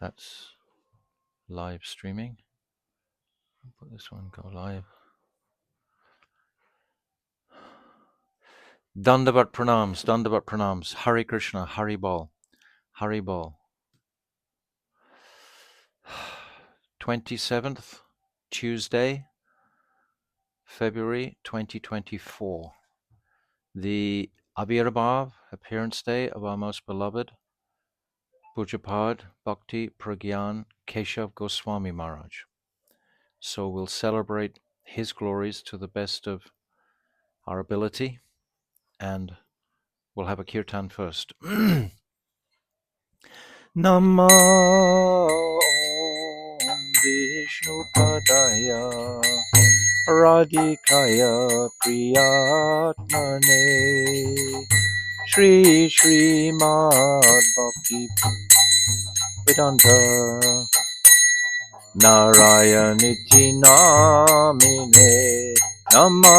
That's live streaming. I'll put this one go live. Dandavat pranams, Hare Krishna, Hari Bol, Hari Bol. 27th, Tuesday, February 2024. The Avirbhava appearance day of our most beloved Pujapad Bhakti Prajna Kesava Goswami Maharaj. So we'll celebrate his glories to the best of our ability, and we'll have a kirtan first. Nama Vishnu Padaya Radhikaya Priyatmane Shri Shri Mad Bhakti Vedanta Narayaniti Namine Nama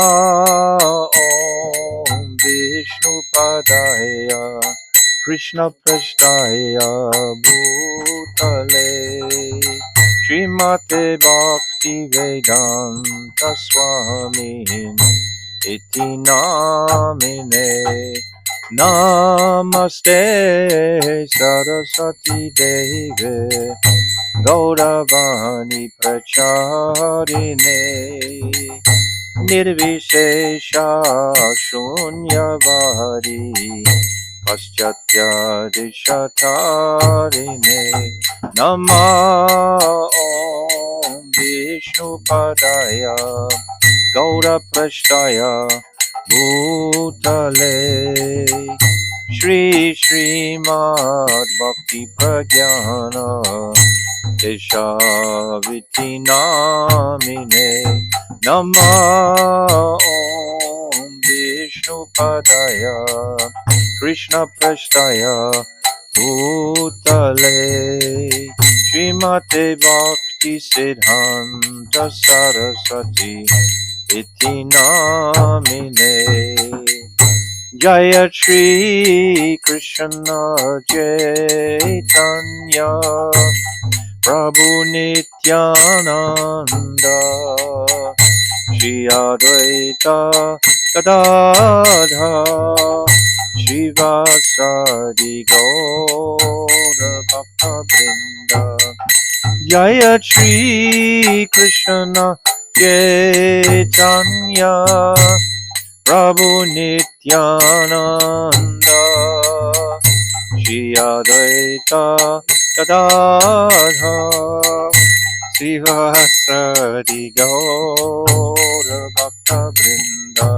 Om Vishnu Padaya Krishna Prashtaya Bhutale Srimate Bhakti Vedanta Swami Iti Namine Namaste Saraswati Deve Gauravani Pracharine Nirvishesha Shunyavadi Paschatya Dishatarine Nama Om Vishnu Padaya Gaura Prashtaya Bhutale Shri Shri Mad Bhakti Prajna Kesava Namine Nama Om Vishnu Padaya Krishna Prashtaya Bhutale Srimate Bhakti Siddhanta Saraswati Iti Namine Jaya Shri Krishna Chaitanya Prabhu Nityananda Shri Advaita Gadadha Shivasadi Gaura Bhakta Vrinda Jaya Shri Krishna Chaitanya Prabhu Nityananda Shri Advaita Gadadha Srivasadi Gaura Bhakta Vrinda.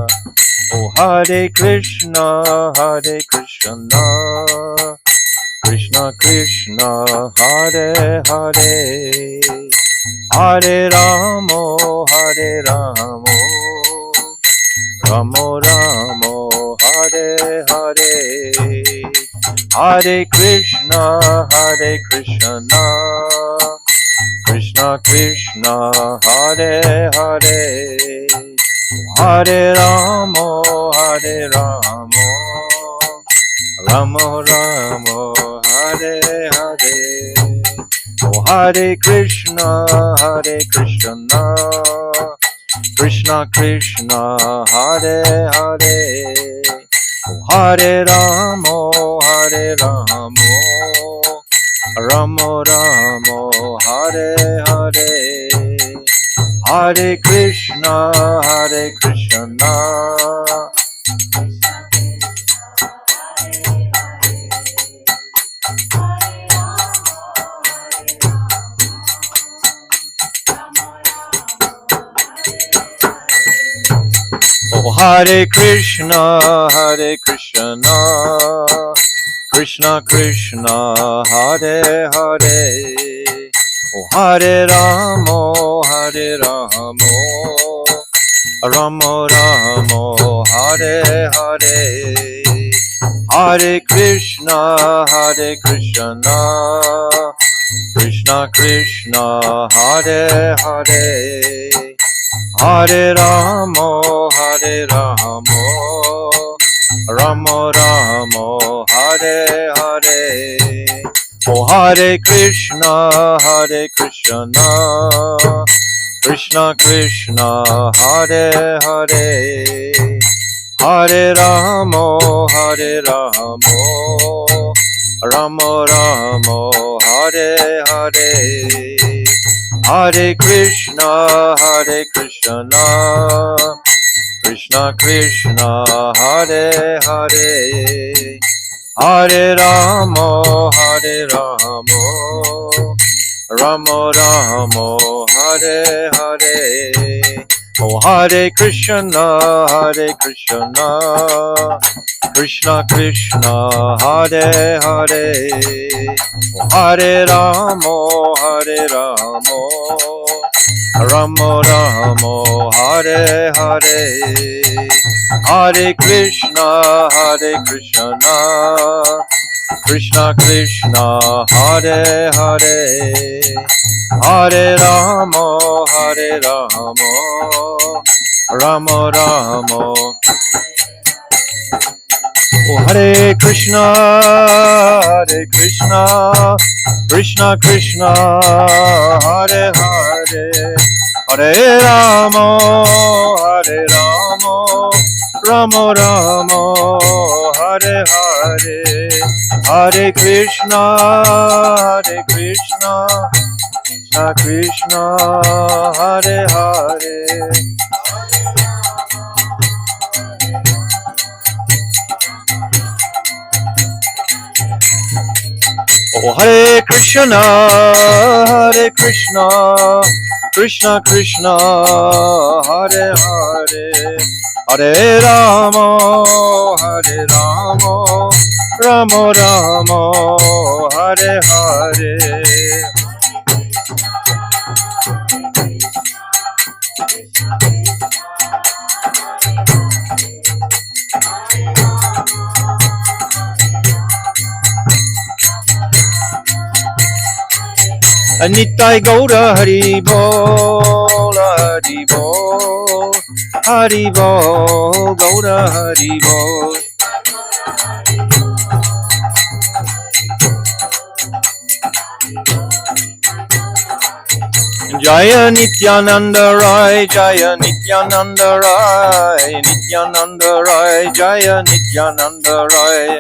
Oh Hare Krishna, Krishna Krishna, Hare Hare, Hare Ramo, Hare Ramo, Ramo Ramo, Hare Hare, Hare Krishna, Krishna Krishna, Hare Hare, Hare Ramo, Hare Ramo, Ramo Ramo, Hare Hare. Oh Hare Krishna, Krishna Krishna, Hare Hare. Oh Hare Ramo, Hare Ramo, Ramo Ramo, Hare Hare. Hare Krishna, Oh Hare Krishna, Krishna Krishna, Hare Hare. Oh Hare Ramo, Ramo Ramo, Hare Hare. Hare Krishna, Krishna Krishna, Hare Hare. Hare Ramo, Ramo Ramo, Hare Hare. Oh Hare Krishna, Hare Krishna, Krishna Krishna, Hare Hare, Hare Ramo, Hare Ramo, Ramo Ramo, Hare Hare, Hare Krishna, Hare Krishna, Krishna Krishna, Hare Hare, Hare Ramo, Hare Ramo, Ramo Ramo, Hare Hare. Oh Hare Krishna, Hare Krishna, Krishna Krishna, Hare Hare. Oh Hare Ramo, Hare Ramo, Ramo Ramo, Hare Hare. Hare Krishna, Hare Krishna, Krishna Krishna, Hare Hare, Hare Ramo, Hare Ramo, Ramo Ramo. Oh Hare Krishna, Hare Krishna, Krishna Krishna, Hare Hare, Hare Ramo, Hare Ramo, Ramo Ramo, Hare Hare, Hare Krishna, Hare Krishna, Krishna Krishna, Hare Hare. Oh Hare Krishna, Hare Krishna, Krishna Krishna, Hare Hare, Hare Ramo, Hare Ramo, Ramo Ramo, Hare Hare. Nitai Gaura Hari Bol, Hari Bol, Hari Bol, Gaura Hari Bol. Jaya Nityananda Rai, Jaya Nityananda Rai, Nityananda Rai, Jaya Nityananda Rai.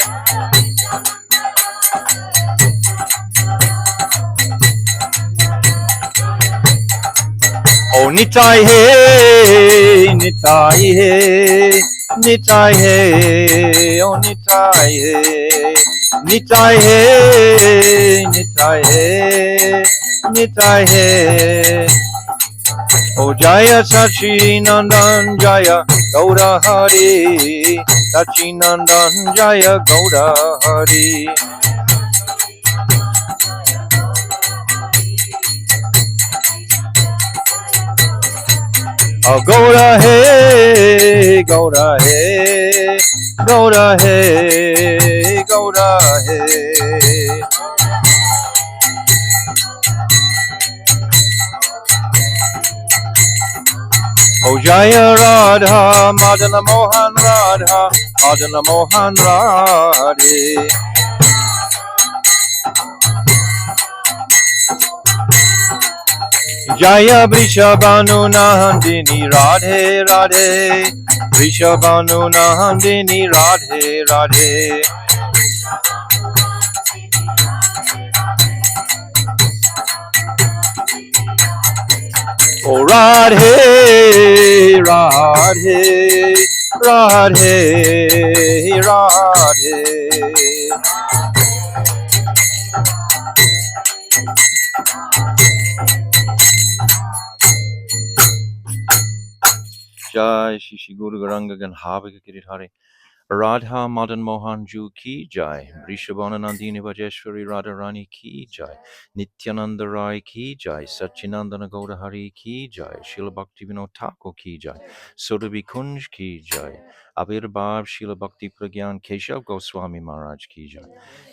Oh Nitai He, Nitai He, Nitai He, oh Nitai He, Nitai He, Nitai He, Nitai He. Oh Jaya Sachinandan Jaya Gaura Hari, Sachinandan Jaya Gaura Hari. Oh Gaura He, Gaura He, Gaura He, Gaura He. Oh Jaya Radha, Madana Mohan Radha, Madana Mohan Radhe. Jaya Vrishabhanu Nandini Radhe Radhe, Vrishabhanu Nandini Radhe Radhe. Oh Radhe, Radhe, Radhe, Radhe. Jai Shri Shri Guru Garanga Ganhavika Giridhari Radha Madan Mohan Ju Ki Jai Vrishabhana Nandini Vajeshwari Radharani Ki Jai Nityananda Rai Ki Jai Satchinandana Gaura Hari Ki Jai Srila Bhakti Vinod Thakur Ki Jai Surabhi Kunj Ki Jai Avirbhava Srila Bhakti Prajna Kesava Goswami Maharaj Ki Jai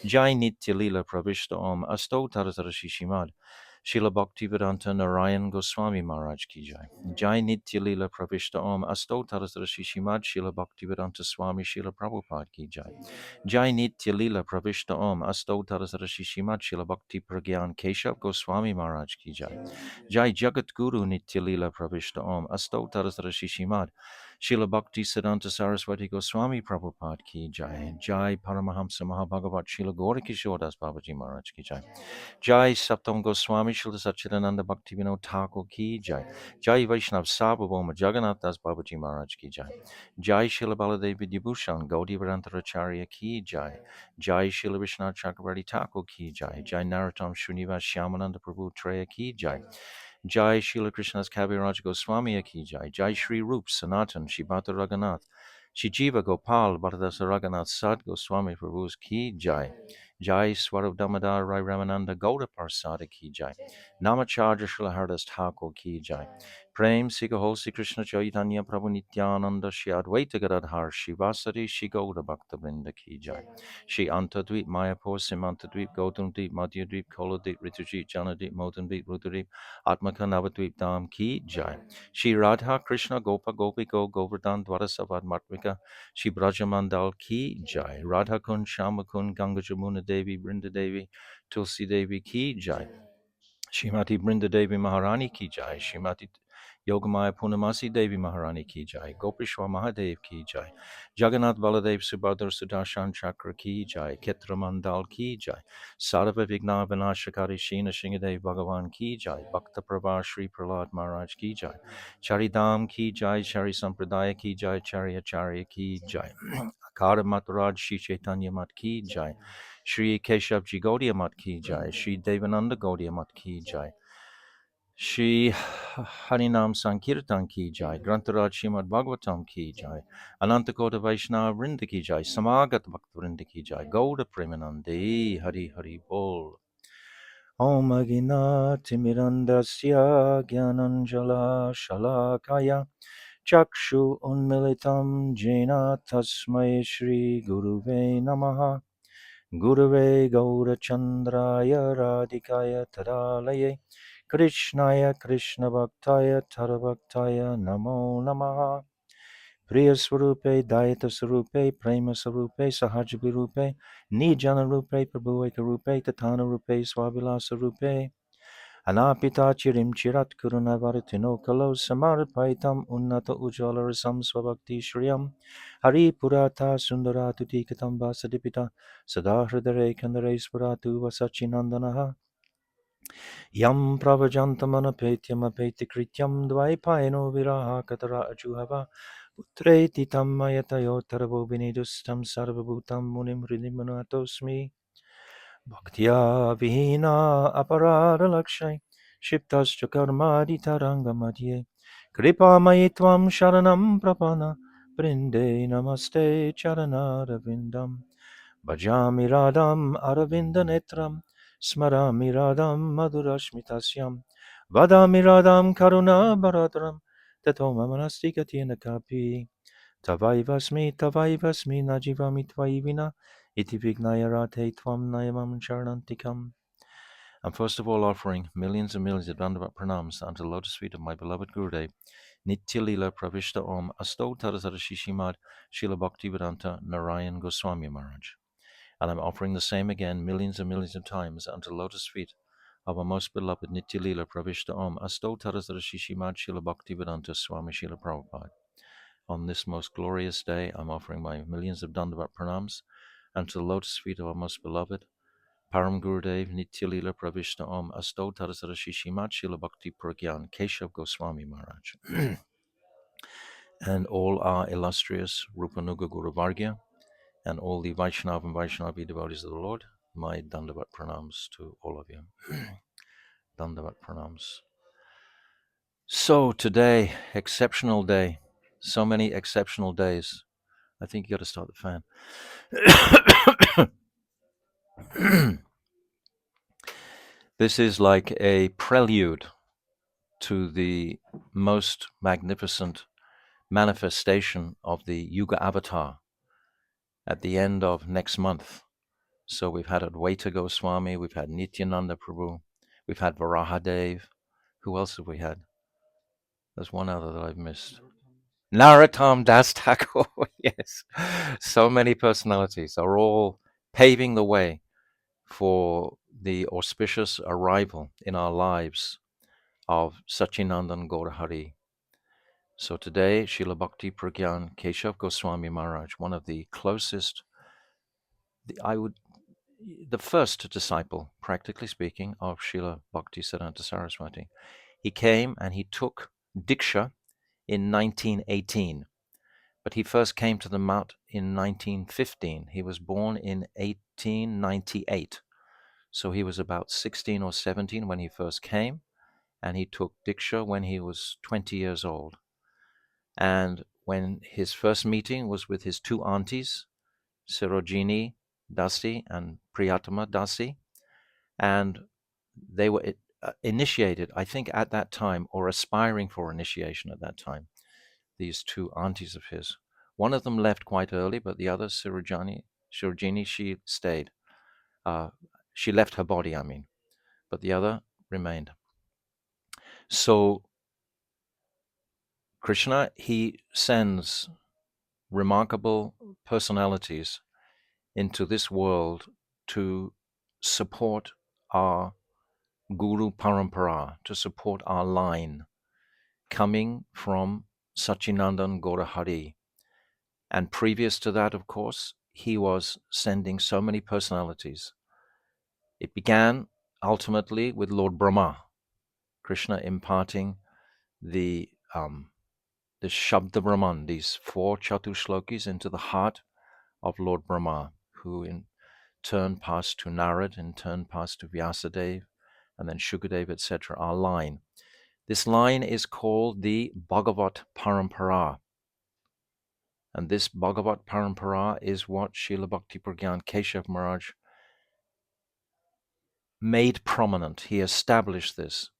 Jai Nitya Lila Pravishta Om Asto Taratara Shishimad Srila Bhakti Vedanta Narayan Goswami Maharaj ki jai. Jai Nitya Lila Pravishta Om Astotaras Shishimad Srila Bhakti Vedanta Swami Srila Prabhupada ki jai. Jai Nitya Lila Pravishta Om Astotaras Shishimad Srila Bhakti Prajna Kesava Goswami Maharaj ki jai. Jai Jagat Guru Nitya Lila Pravishta Om Astotaras Shishimad Srila Bhakti Siddhanta Saraswati Goswami Prabhupada ki jai. Jai Paramahamsa Mahabhagavat Srila Gaurikishore Das Babaji Maharaj ki jai. Jai Saptam Goswami Srila Satchidananda Bhaktivinoda Thakur ki jai. Jai Vaishnav Sabhavoma Jagannath Das Babaji Maharaj ki jai. Jai Srila Baladev Vidyabhushan Gaudiya Vedanta Acharya ki jai. Jai Srila Vishnu Chakravarti Thakur ki jai. Jai Narottam Srinivas Shyamananda Prabhu Treya ki jai. Jai Srila Krishna's Kaviraj Goswami ki jai. Jai Shri Rup Sanatan Shibata Raghunath Shri Jiva Gopal Bharadasa Raghunath Sad Goswami Prabhu's ki jai. Jai Swarup Damodar Rai Ramananda Gauda Parsada ki jai. Namacharya Srila Haridas Thakur ki jai. Prem Sikahol Sri Krishna Chaitanya Prabhu Nityananda Shri Advaita Gadadhar Shivasari Shri Gauda Bhakta Vrinda ki jai. Shri Antadvip Mayapur Simantadvip Gautamdvip Madhyadvip Koladvip Ritujit Janadvip Modandvip Rudadvip Atmaka Navadvip Dham ki jai. Shri Radha Krishna Gopa Gopiko Govardhan Dwarasavad Matmika Shri Brajamandal ki jai. Radha Kund Shama Kund Ganga Jamuna Devi Brinda Devi Tulsi Devi ki jai. Shrimati Brinda Devi Maharani ki jai. Shrimati Yogamaya Punamasi Devi Maharani ki jai. Gopishwa Mahadev ki jai. Jagannath Baladev Subhadra Sudarshan Chakra ki jai. Ketra Mandal ki jai. Sarva Vigna Vinashakari Shina Shingadev Bhagavan ki jai. Bhakta Prabha Shri Prahlad Maharaj ki jai. Charidam ki jai. Chari Sampradaya ki jai. Chari Acharya ki jai. Akara Mataraj Shri Chaitanya Mat ki jai. Shri Keshav Ji Gaudiya Mat ki jai. Shri Devananda Gaudiya Mat ki jai. Shri Harinam Sankirtan ki jai. Grantaraj Srimad Bhagavatam ki jai. Anantakota Vaishnava Vrinda ki jai. Samagat Bhakta Vrinda ki jai. Gauda Premanande Hari Hari Bol. Om Agina Timirandasya Gyananjala Shalakaya Chakshu Unmilitam Jena Tasmai Shri Guruve Namaha Gurave Gaurachandraya Radhikaya Tadalaye Krishnaya Krishna Bhaktaya Tarabhaktaya Namo Namaha Priya Swarupe Dayata Swarupe Prema Swarupe Sahajabi Rupe Nijana Rupe Prabhueka Rupe Tatana Rupe Swavilasa Rupe Anapita Chirim Chirat Kurunavaritino Kalo Samarpaitam Unnata Ujjalarasam Swabhakti Shriyam Hari Purata Sundaratuti Katamba Sadipita Sadahridare Kandare Swaratu Vasachinandanaha Yam Pravajantamanapetyam Apeti Krityam Dvaipaino Viraha Katara Ajuhava Putreti Tamayatayo Taravo Vinidustam Sarvabhutam Munim Hridimanatosmi Bhaktya Vihina Aparada Lakshay Shiptascha Karmadi Taranga Madhye Kripa Mayitvam Sharanam Prapana Brinde Namaste Charanara Vindam Bhajami Radham Aravinda Netram Smarami Radham Madhurashmitasyam Vadami Radham Karuna Baradram Tato Mamanasti Katina Kapi Tavaivasmi Najivami Tvaivina Iti Vignaya Radhe Tvam Nayamam Charanantikam. I'm first of all offering millions and millions of Dandavat pranams unto the lotus feet of my beloved Gurudev, Nitya Lila Pravishta Om Asto Tarazara Shishimad Srila Bhakti Vedanta Narayan Goswami Maharaj. And I'm offering the same again millions and millions of times unto the lotus feet of our most beloved Nitya Lila Pravishta Om Asto Tarazara Shishimad Srila Bhakti Vedanta Swami Srila Prabhupada. On this most glorious day, I'm offering my millions of Dandavat pranams unto the lotus feet of our most beloved Param Gurudev Nitya Lila Pravishna Om Asto Tarasara Shishimat Srila Bhakti Prajna Kesava Goswami Maharaj and all our illustrious Rupanuga Guru Vargya and all the Vaishnav and Vaishnavi devotees of the Lord. My Dandavat pranams to all of you. Dandavat pranams. So today, exceptional day. So many exceptional days. I think you got to start the fan. This is like a prelude to the most magnificent manifestation of the Yuga Avatar at the end of next month. So we've had Advaita Goswami, we've had Nityananda Prabhu, We've had Varahadev. Who else have we had? There's one other that I've missed. Narottam Das Thakur. Yes. So many personalities are all paving the way for the auspicious arrival in our lives of Sachinandan Gaurahari. So today, Srila Bhakti Prajna Kesava Goswami Maharaj, one of the closest, the first disciple, practically speaking, of Srila Bhakti Siddhanta Saraswati. He came and he took Diksha in 1918, but he first came to the Mat in 1915. He was born in 1898. So he was about 16 or 17 when he first came, and he took Diksha when he was 20 years old. And when his first meeting was with his two aunties, Sarojini Dasi and Priyatama Dasi, and they were initiated, I think, at that time, or aspiring for initiation at that time, these two aunties of his. One of them left quite early, but the other, Sarojini, she stayed. She left her body, I mean, but the other remained. So Krishna, he sends remarkable personalities into this world to support our Guru Parampara, to support our line coming from Sachinandan Gaurahari. And previous to that, of course, he was sending so many personalities. It began ultimately with Lord Brahma, Krishna imparting the Shabda Brahman, these 4 Chatushlokis, into the heart of Lord Brahma, who in turn passed to Narad, in turn passed to Vyasadeva, and then Shukadev, etc. Our line. This line is called the Bhagavat Parampara. And this Bhagavat Parampara is what Srila Bhakti Prajna Kesava Maharaj made prominent. He established this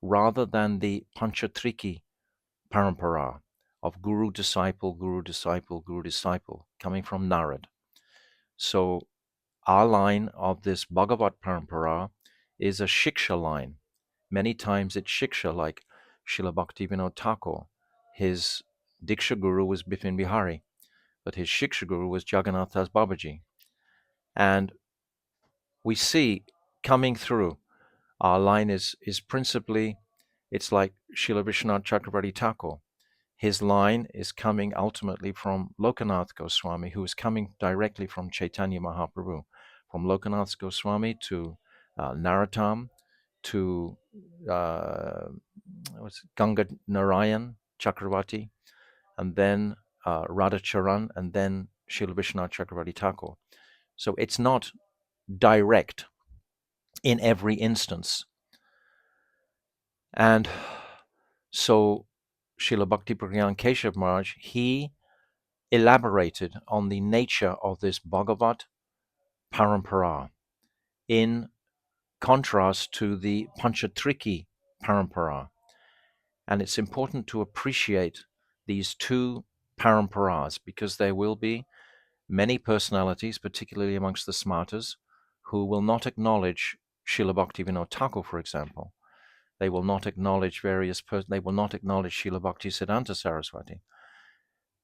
rather than the Panchatriki Parampara of Guru Disciple, Guru Disciple, Guru Disciple, coming from Narad. So our line of this Bhagavat Parampara is a Shiksha line. Many times it's Shiksha, like Srila Bhaktivinoda Thakur. His Diksha Guru was Bipin Bihari, but his Shiksha Guru was Jagannath Das Babaji. And we see coming through, our line is principally, it's like Srila Vishwanath Chakravarti Thakur. His line is coming ultimately from Lokanath Goswami, who is coming directly from Chaitanya Mahaprabhu. From Lokanath Goswami to Narottam to Ganga Narayan Chakravarti, and then Radhacharan, and then Srila Vishwanath Chakravarti Thakur. So it's not direct in every instance. And so Srila Bhakti Prajna Kesava Maharaj, he elaborated on the nature of this Bhagavat Parampara in contrast to the Panchatriki Parampara. And it's important to appreciate these two paramparas because there will be many personalities, particularly amongst the smartas, who will not acknowledge Srila Bhaktivinoda Thakur, for example. They will not acknowledge they will not acknowledge Srila Bhakti Siddhanta Saraswati.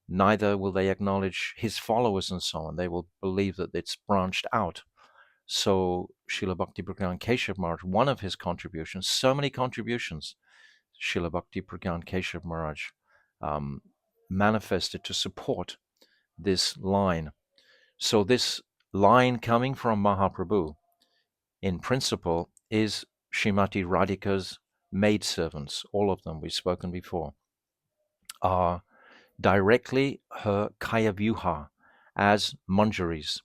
Neither will they acknowledge his followers and so on. They will believe that it's branched out. So Srila Bhakti Prajna Kesava Maharaj, one of his contributions, so many contributions, Srila Bhakti Prajna Kesava Maharaj manifested to support this line. So this line coming from Mahaprabhu, in principle, is Srimati Radhika's maidservants. All of them, we've spoken before, are directly her Kaya Vyuha as manjaris.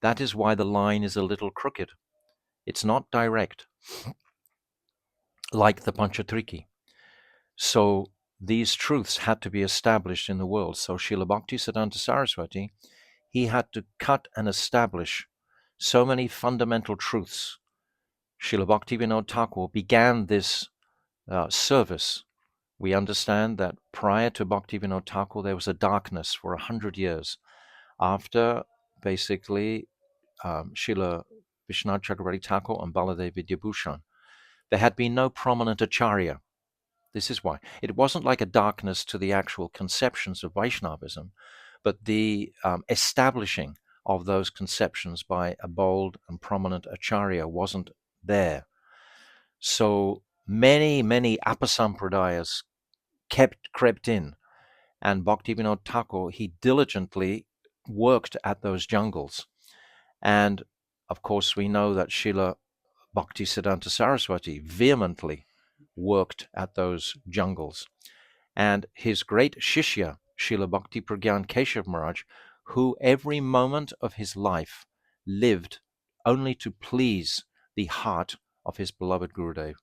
That is why the line is a little crooked. It's not direct, like the Panchatriki. So these truths had to be established in the world. So Srila Bhakti Siddhanta Saraswati, he had to cut and establish so many fundamental truths. Srila Bhaktivinoda Thakur began this service. We understand that prior to Bhaktivinoda Thakur, there was a darkness for 100 years. After basically Srila Vishwanath Chakravarti Thakur and Baladev Vidyabhushan, there had been no prominent acharya. This is why. It wasn't like a darkness to the actual conceptions of Vaishnavism, but the establishing of those conceptions by a bold and prominent acharya wasn't there. So many apasampradayas crept in, and Bhaktivinoda Thakur, he diligently worked at those jungles. And of course, we know that Srila Bhaktisiddhanta Saraswati vehemently worked at those jungles. And his great Shishya, Srila Bhakti Prajna Kesava Maharaja, who every moment of his life lived only to please the heart of his beloved Gurudev.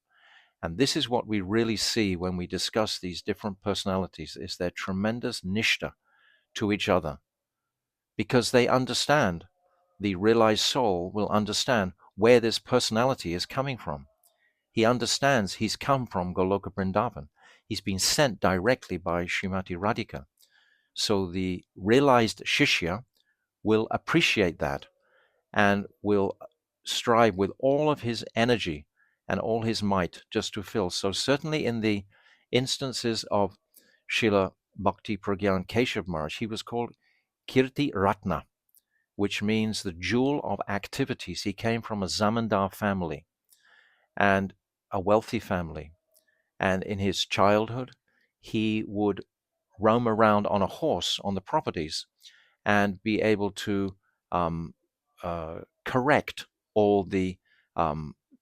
And this is what we really see when we discuss these different personalities, is their tremendous nishta to each other, because they understand, the realized soul will understand where this personality is coming from. He understands he's come from Goloka Vrindavan. He's been sent directly by Srimati Radhika. So the realized Shishya will appreciate that and will strive with all of his energy and all his might just to fill. So certainly in the instances of Srila Bhakti Prajna Kesava Maharaja, he was called Kirti Ratna, which means the jewel of activities. He came from a zamindar family and a wealthy family. And in his childhood, he would roam around on a horse on the properties and be able to correct all the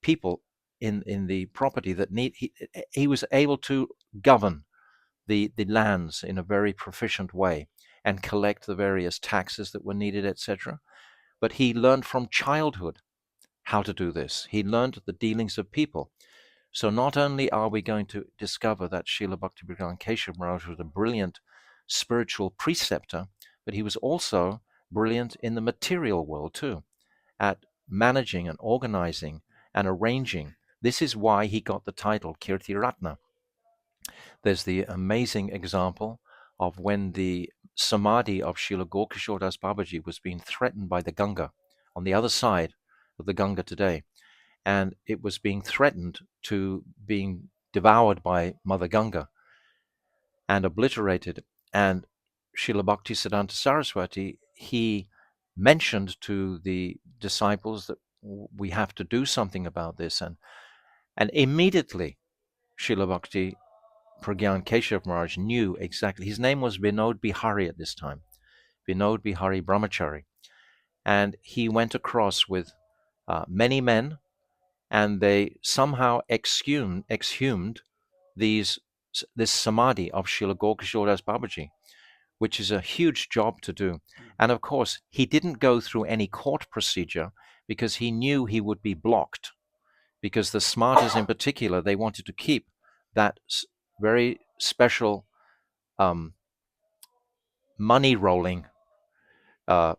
people in the property that need. He was able to govern the lands in a very proficient way and collect the various taxes that were needed, etc. But he learned from childhood how to do this. He learned the dealings of people. So not only are we going to discover that Srila Bhakti Prajna Kesava Maharaja was a brilliant spiritual preceptor, but he was also brilliant in the material world too, at managing and organizing and arranging. This is why he got the title Kirti Ratna. There's the amazing example of when the samadhi of Srila Gaurkishore Das Babaji was being threatened by the Ganga on the other side of the Ganga today. And it was being threatened to being devoured by Mother Ganga and obliterated. And Srila Bhaktisiddhanta Saraswati, he mentioned to the disciples that we have to do something about this. And immediately Srila Bhakti Prajna Kesava Maharaj knew exactly. His name was Vinod Bihari at this time, Vinod Bihari Brahmachari. And he went across with many men, and they somehow exhumed this samadhi of Srila Gaurkishore Das Babaji, which is a huge job to do. And of course, he didn't go through any court procedure because he knew he would be blocked, because the Smartas in particular, they wanted to keep that very special money rolling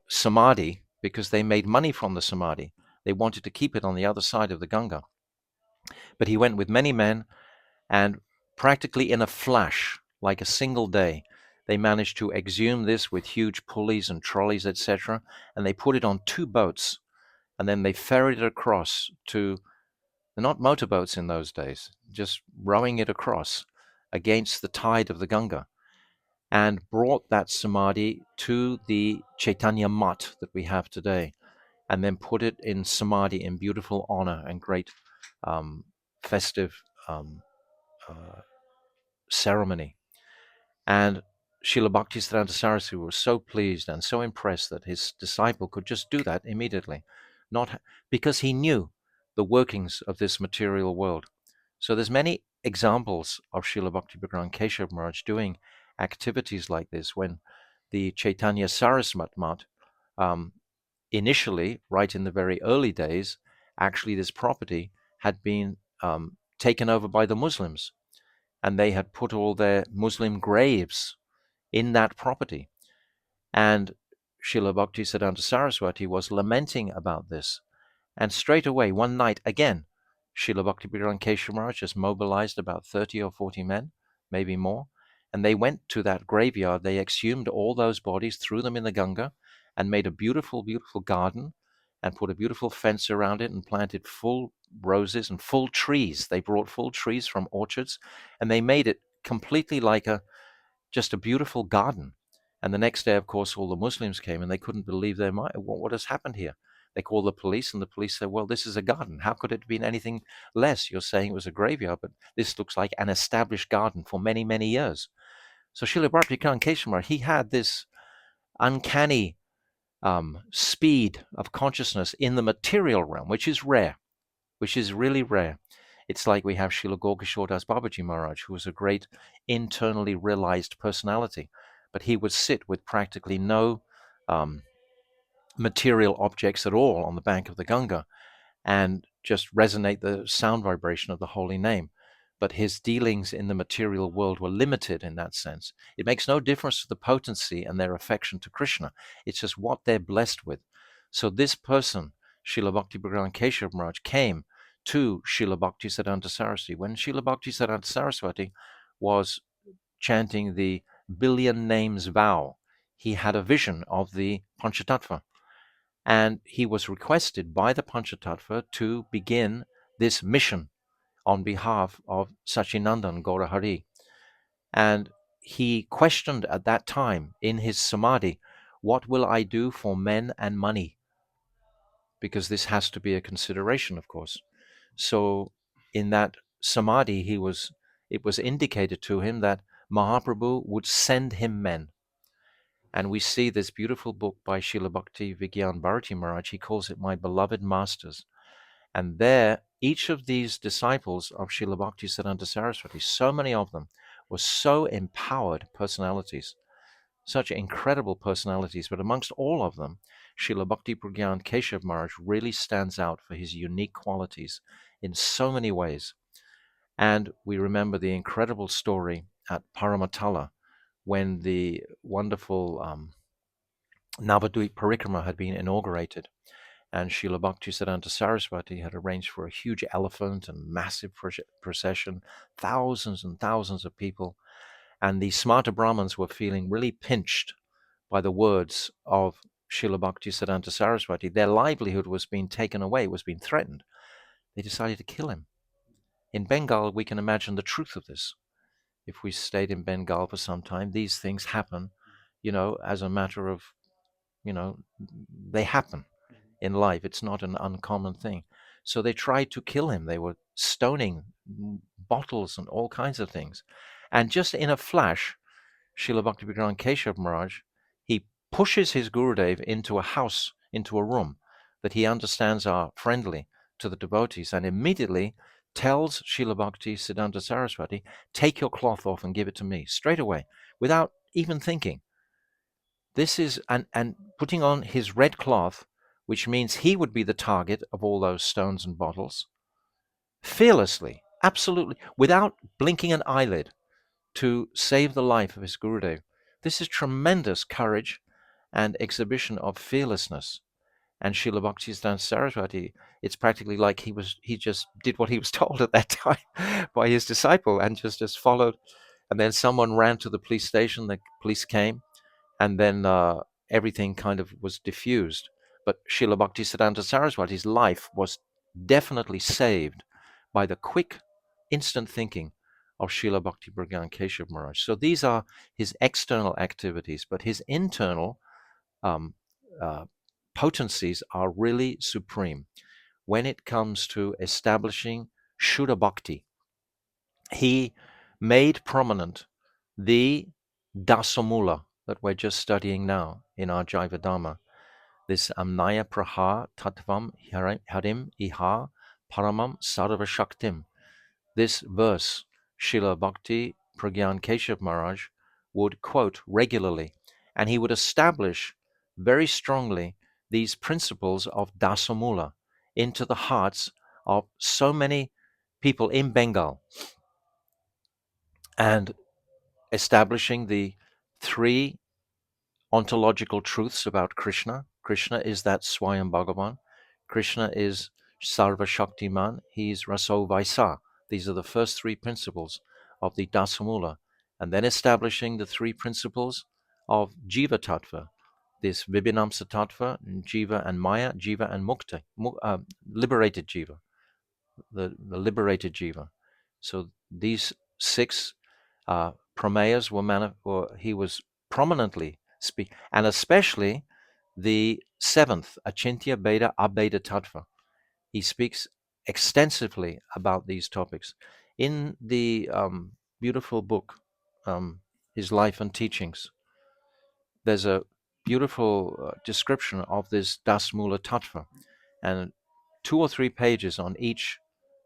samadhi, because they made money from the samadhi. They wanted to keep it on the other side of the Ganga. But he went with many men, and practically in a flash, like a single day, they managed to exhume this with huge pulleys and trolleys, etc. And they put it on 2 boats, and then they ferried it across to, they're not motorboats in those days, just rowing it across against the tide of the Ganga, and brought that samadhi to the Chaitanya Mat that we have today, and then put it in samadhi in beautiful honor and great festive ceremony. And Srila Bhaktisiddhanta Saraswati was so pleased and so impressed that his disciple could just do that immediately, not because he knew the workings of this material world. So there's many examples of Srila Bhakti Prajna Kesava Maharaj doing activities like this when the Chaitanya Saraswati Mat, initially, right in the very early days, actually this property had been taken over by the Muslims, and they had put all their Muslim graves in that property. And Srila Bhaktisiddhanta Saraswati was lamenting about this. And straight away, one night, again, Srila Bhakti Prajna Kesava Maharaj just mobilized about 30 or 40 men, maybe more, and they went to that graveyard. They exhumed all those bodies, threw them in the Ganga, and made a beautiful, beautiful garden, and put a beautiful fence around it, and planted full roses and full trees. They brought full trees from orchards, and they made it completely like just a beautiful garden. And the next day, of course, all the Muslims came and they couldn't believe their mind. What has happened here? They called the police, and the police said, well, this is a garden. How could it have been anything less? You're saying it was a graveyard, but this looks like an established garden for many, many years. So Srila Bhakti Prajna Kesava, he had this uncanny speed of consciousness in the material realm, which is rare, which is really rare. It's like we have Srila Gaurkishore Das Babaji Maharaj, who was a great internally realized personality, but he would sit with practically no material objects at all on the bank of the Ganga and just resonate the sound vibration of the holy name. But his dealings in the material world were limited in that sense. It makes no difference to the potency and their affection to Krishna. It's just what they're blessed with. So this person, Srila Bhakti Prajna Kesava Maharaj, came to Srila Bhakti Siddhanta Saraswati when Srila Bhakti Siddhanta Saraswati was chanting the billion names vow. He had a vision of the Panchatattva, and he was requested by the Panchatattva to begin this mission on behalf of Sachinandan Gaurahari. And he questioned at that time in his samadhi, what will I do for men and money? Because this has to be a consideration, of course. So in that samadhi, it was indicated to him that Mahaprabhu would send him men. And we see this beautiful book by Srila Bhakti Vigyan Bharati Maharaj. He calls it My Beloved Masters. And there, each of these disciples of Srila Bhakti Siddhanta Saraswati, so many of them, were so empowered personalities, such incredible personalities. But amongst all of them, Srila Bhakti Prajna Kesava Maharaj really stands out for his unique qualities in so many ways. And we remember the incredible story at Paramatala when the wonderful Navadvip Parikrama had been inaugurated. And Srila Bhakti Siddhanta Saraswati had arranged for a huge elephant and massive procession, thousands and thousands of people. And the Smarta Brahmins were feeling really pinched by the words of Srila Bhakti Siddhanta Saraswati. Their livelihood was being taken away, was being threatened. They decided to kill him. In Bengal, we can imagine the truth of this. If we stayed in Bengal for some time, these things happen, as a matter of, they happen in life. It's not an uncommon thing. So they tried to kill him. They were stoning bottles and all kinds of things. And just in a flash, Srila Bhakti Prajna Kesava Maharaj, he pushes his Gurudev into a house, into a room that he understands are friendly to the devotees, and immediately tells Srila Bhakti Siddhanta Saraswati, take your cloth off and give it to me, straight away, without even thinking. This is, and putting on his red cloth, which means he would be the target of all those stones and bottles, fearlessly, absolutely, without blinking an eyelid, to save the life of his Gurudev. This is tremendous courage and exhibition of fearlessness. And Srila Bhaktisiddhanta Saraswati, it's practically like he just did what he was told at that time by his disciple and just followed. And then someone ran to the police station, the police came, and then everything kind of was diffused. But Srila Bhaktisiddhanta Saraswati's life was definitely saved by the quick, instant thinking of Srila Bhakti Prajna Kesava Maharaj. So these are his external activities, but his internal potencies are really supreme. When it comes to establishing Shuddha Bhakti, he made prominent the Dasamula that we're just studying now in our Jaiva Dhamma, this Amnaya Praha Tattvam Harim Iha Paramam Sarva Shaktim. This verse, Srila Bhakti Prajna Kesava Maharaj would quote regularly, and he would establish very strongly these principles of Dasamula into the hearts of so many people in Bengal, and establishing the three ontological truths about Krishna. Krishna is that Swayam Bhagavan. Krishna is Sarva Shaktiman. He's Raso Vaisa. These are the first three principles of the Dasamula. And then establishing the three principles of Jiva Tattva, this Vibhinamsa Tattva, Jiva and Maya, Jiva and Mukta, liberated Jiva. the liberated jiva. So these six pramayas he was prominently speak, and especially the seventh, Achintya Beda Abeda Tattva. He speaks extensively about these topics in the beautiful book, His Life and Teachings. There's a beautiful description of this Das Mula Tattva, and 2 or 3 pages on each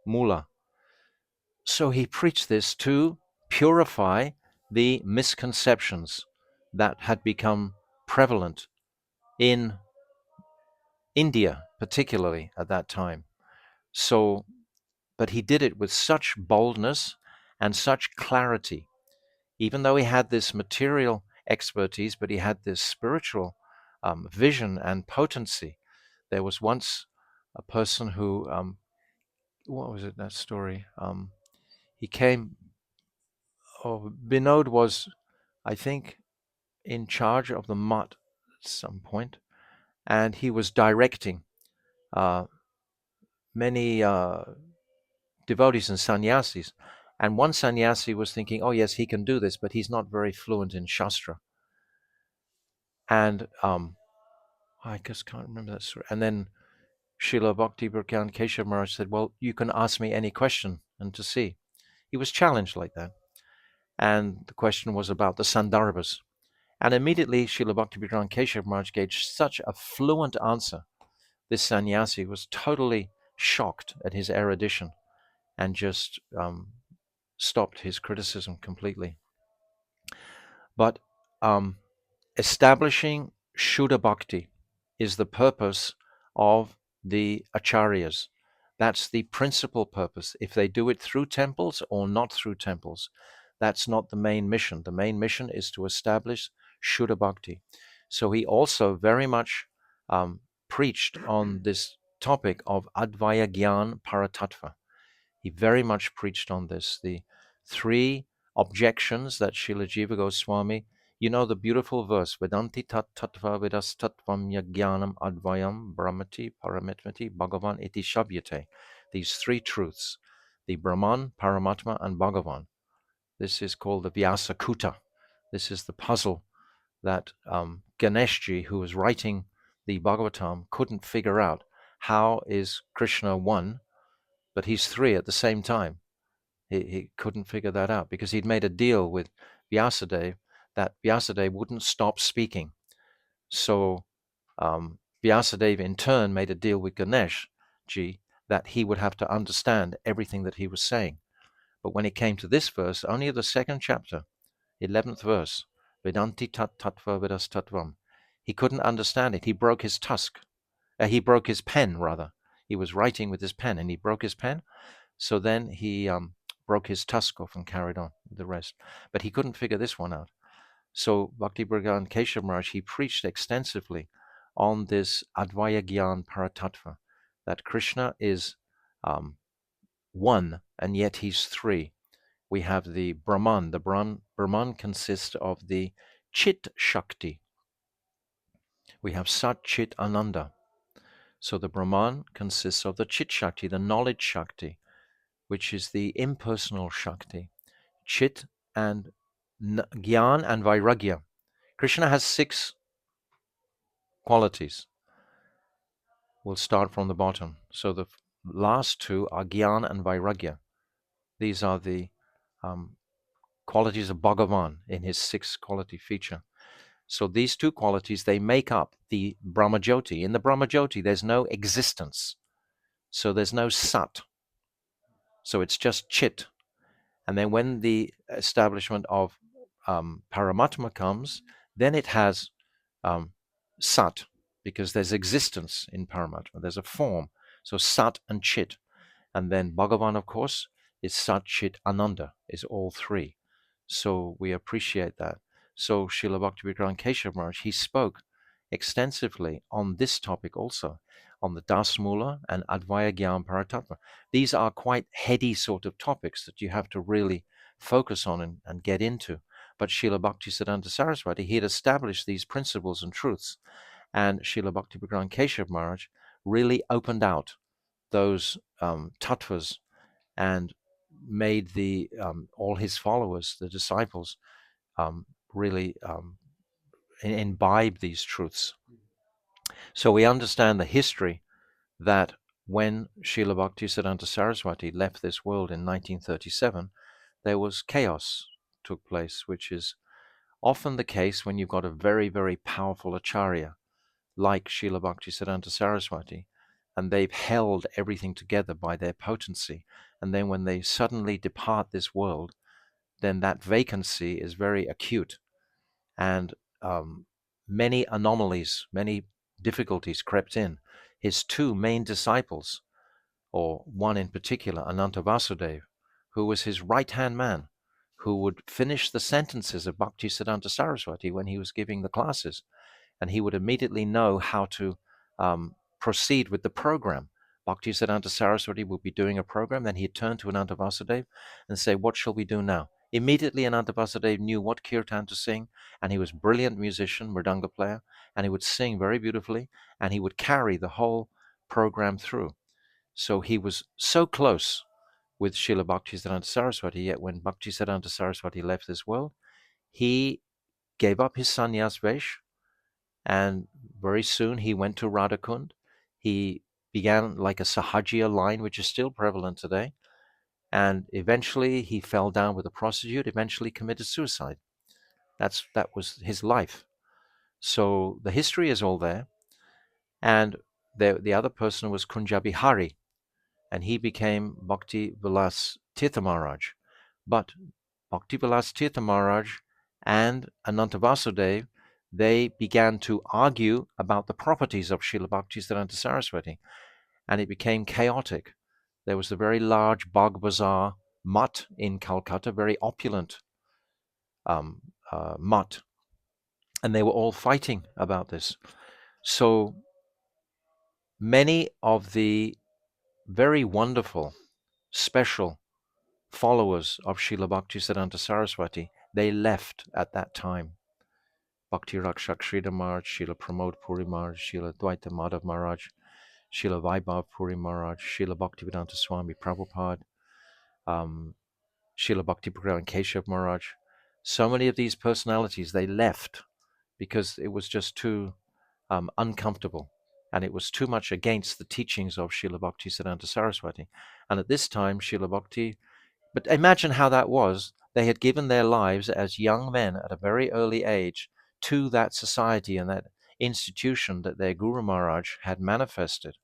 mula. So he preached this to purify the misconceptions that had become prevalent in India, particularly at that time. So, but he did it with such boldness and such clarity, even though he had this material expertise, but he had this spiritual vision and potency. There was once a person who, what was it, that story? He came, Binod was, I think, in charge of the mutt at some point, and he was directing uh, many devotees and sannyasis. And one sannyasi was thinking, oh, yes, he can do this, but he's not very fluent in Shastra. And I just can't remember that story. And then Srila Bhakti Prajna Kesava Maharaja said, well, you can ask me any question and to see. He was challenged like that. And the question was about the Sandarbhas. And immediately Srila Bhakti Prajna Kesava Maharaja gave such a fluent answer. This sannyasi was totally shocked at his erudition and just stopped his criticism completely. But establishing Shuddha Bhakti is the purpose of the acharyas. That's the principal purpose. If they do it through temples or not through temples, that's not the main mission. The main mission is to establish Shuddha Bhakti. So he also very much preached on this topic of Advaya Gyan Paratattva. He very much preached on this. The 3 objections that Srila Jiva Goswami, you know the beautiful verse, Vedanti tat tattva vedas tattvam yajnanam advayam brahmati paramitmati bhagavan iti shabhyate. These 3 truths, the Brahman, Paramatma, and Bhagavan. This is called the Vyasa Kuta. This is the puzzle that Ganeshji, who was writing the Bhagavatam, couldn't figure out. How is Krishna one, but he's 3 at the same time? He couldn't figure that out because he'd made a deal with Vyasadeva that Vyasadeva wouldn't stop speaking. So Vyasadeva in turn made a deal with Ganeshji that he would have to understand everything that he was saying. But when it came to this verse, only the 2nd chapter, 11th verse, Vedanti tat tattva vedas tattvam, he couldn't understand it. He broke his he broke his pen, rather. He was writing with his pen and he broke his pen. So then he broke his tusk off and carried on with the rest. But he couldn't figure this one out. So Bhakti Prajna Kesava Maharaja, he preached extensively on this Advaya Gyan Paratattva, that Krishna is one and yet he's 3. We have the Brahman. The Brahman consists of the Chit Shakti. We have Sat Chit Ananda. So the Brahman consists of the Chit Shakti, the knowledge Shakti, which is the impersonal Shakti, Chit and Gyan and Vairagya. Krishna has 6 qualities. We'll start from the bottom. So the last 2 are Gyan and Vairagya. These are the qualities of Bhagavan in his 6th quality feature. So these 2 qualities, they make up the Brahmajyoti. In the Brahmajyoti, there's no existence. So there's no Sat. So it's just Chit. And then when the establishment of Paramatma comes, then it has Sat, because there's existence in Paramatma. There's a form. So Sat and Chit. And then Bhagavan, of course, is Sat, Chit, Ananda, is all 3. So we appreciate that. So Srila Bhakti Prajna Kesava Maharaja, he spoke extensively on this topic also, on the Dasmula and Advaya Gyan Paratattva. These are quite heady sort of topics that you have to really focus on and get into. But Srila Bhaktisiddhanta Saraswati, he had established these principles and truths. And Srila Bhakti Prajna Kesava Maharaj really opened out those tattvas and made the all his followers, the disciples, really imbibe these truths. So we understand the history that when Srila Bhaktisiddhanta Saraswati left this world in 1937, there was chaos took place, which is often the case when you've got a very, very powerful acharya like Srila Bhaktisiddhanta Saraswati, and they've held everything together by their potency. And then when they suddenly depart this world, then that vacancy is very acute, and many anomalies, many difficulties crept in. His two main disciples, or one in particular, Ananta Vasudev, who was his right-hand man, who would finish the sentences of Bhaktisiddhanta Saraswati when he was giving the classes, and he would immediately know how to proceed with the program. Bhaktisiddhanta Saraswati would be doing a program, then he'd turn to Ananta Vasudev and say, "What shall we do now?" Immediately Ananta Vasudev knew what kirtan to sing, and he was a brilliant musician, mridanga player, and he would sing very beautifully, and he would carry the whole program through. So he was so close with Srila Bhaktisiddhanta Saraswati, yet when Bhaktisiddhanta Saraswati left this world, he gave up his sannyas vesh, and very soon he went to Radhakund. He began like a Sahajiya line, which is still prevalent today, and eventually he fell down with a prostitute, eventually committed suicide. That was his life. So the history is all there. And the other person was Kunjabi Hari, and he became Bhakti Vilas Tirtha Maharaj. But Bhakti Vilas Tirtha Maharaj and Ananta Vasudev, they began to argue about the properties of Srila Bhaktisiddhanta Saraswati, and it became chaotic. There was a very large Bagh Bazaar mutt in Calcutta, very opulent mutt, and they were all fighting about this. So many of the very wonderful, special followers of Srila Bhaktisiddhanta Saraswati, they left at that time. Bhakti Rakshak Sridhar Maharaj, Srila Pramod Puri Maharaj, Srila Dvaita Madhav Maharaj, Srila Vaibhav Puri Maharaj, Srila Bhaktivedanta Swami Prabhupada, Srila Bhakti Prajna Kesava Maharaj. So many of these personalities, they left because it was just too uncomfortable, and it was too much against the teachings of Srila Bhaktisiddhanta Saraswati. And at this time, Srila Bhakti, but imagine how that was. They had given their lives as young men at a very early age to that society and that institution that their Guru Maharaj had manifested.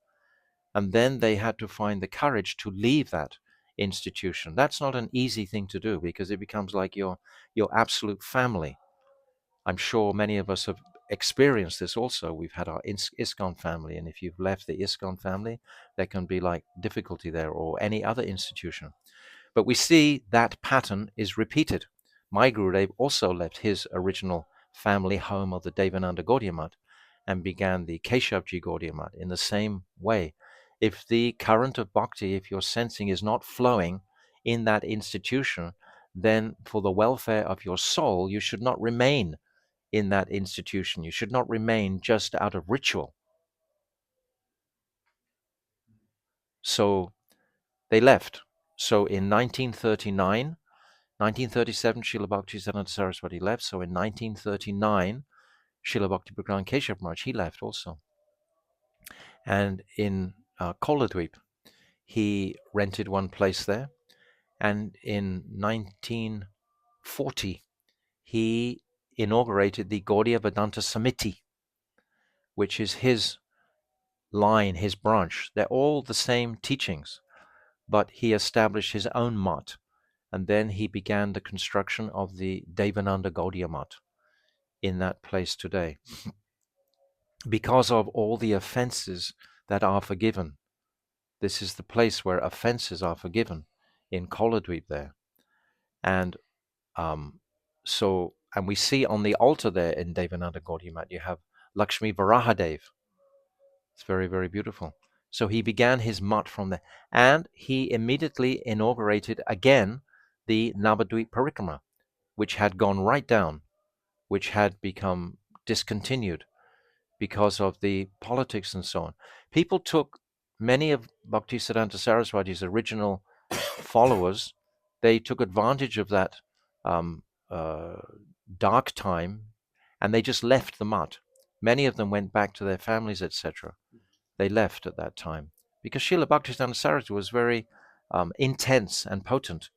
And then they had to find the courage to leave that institution. That's not an easy thing to do, because it becomes like your absolute family. I'm sure many of us have experienced this also. We've had our ISKCON family, and if you've left the ISKCON family, there can be like difficulty there, or any other institution. But we see that pattern is repeated. My Gurudev also left his original family home of the Devananda Gaudiya Math and began the Keshavji Gaudiya Math in the same way. If the current of bhakti, if your sensing is not flowing in that institution, then for the welfare of your soul, you should not remain in that institution. You should not remain just out of ritual. So they left. So in 1937, Srila Bhaktisiddhanta Saraswati left. So in 1939, Srila Bhakti Prajna Kesava Maharaj, he left also. And in Koladweep, he rented one place there. And in 1940, he inaugurated the Gaudiya Vedanta Samiti, which is his line, his branch. They're all the same teachings, but he established his own mat. And then he began the construction of the Devananda Gaudiya Math in that place today. Because of all the offenses that are forgiven. This is the place where offenses are forgiven, in Koladweep there. And and we see on the altar there in Devananda Gaudiya Math, you have Lakshmi Varahadev. It's very, very beautiful. So he began his mat from there. And he immediately inaugurated again the Navadvip Parikrama, which had gone right down, which had become discontinued because of the politics and so on. People took many of Bhaktisiddhanta Saraswati's original followers, they took advantage of that um, uh, dark time, and they just left the mutt. Many of them went back to their families, etc. They left at that time because Srila Bhaktisiddhanta Saraswati was very intense and potent,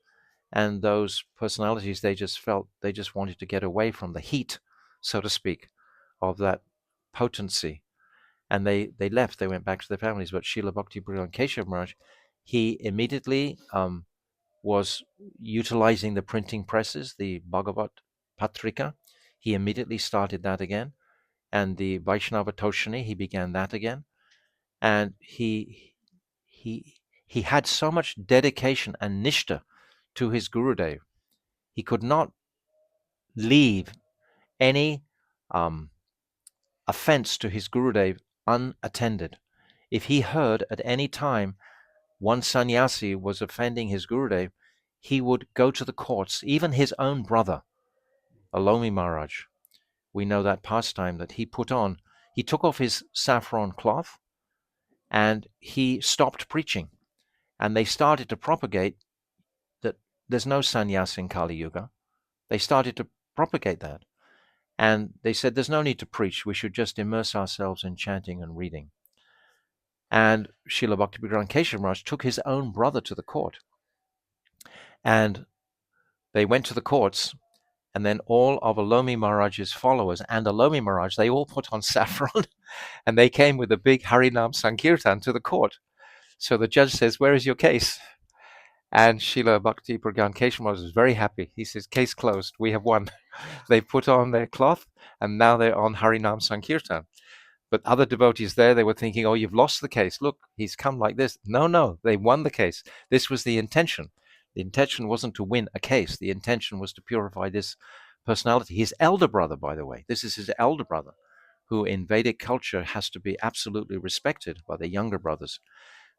and those personalities, they just felt they just wanted to get away from the heat, so to speak, of that potency, and they left. They went back to their families. But Srila Bhakti Prajna Kesava Maharaj, he immediately was utilizing the printing presses, the Bhagavat Patrika. He immediately started that again, and the Vaishnava Toshani, he began that again, and he he had so much dedication and nishta to his Gurudev. He could not leave any um, offense to his Gurudev unattended. If he heard at any time one sannyasi was offending his Gurudev, he would go to the courts. Even his own brother, Alomi Maharaj, we know that pastime that he put on. He took off his saffron cloth and he stopped preaching. And they started to propagate that there's no sannyas in Kali Yuga. They started to propagate that. And they said, there's no need to preach. We should just immerse ourselves in chanting and reading. And Srila Bhakti Prajna Kesava Maharaj took his own brother to the court. And they went to the courts, and then all of Alomi Maharaj's followers and Alomi Maharaj, they all put on saffron, and they came with a big Harinam Sankirtan to the court. So the judge says, where is your case? And Srila Bhakti Prajna Kesava Maharaj was very happy. He says, case closed. We have won. They put on their cloth, and now they're on Harinam Sankirtan. But other devotees there, they were thinking, oh, you've lost the case. Look, he's come like this. No, they won the case. This was the intention. The intention wasn't to win a case. The intention was to purify this personality. His elder brother, by the way, this is his elder brother, who in Vedic culture has to be absolutely respected by the younger brothers.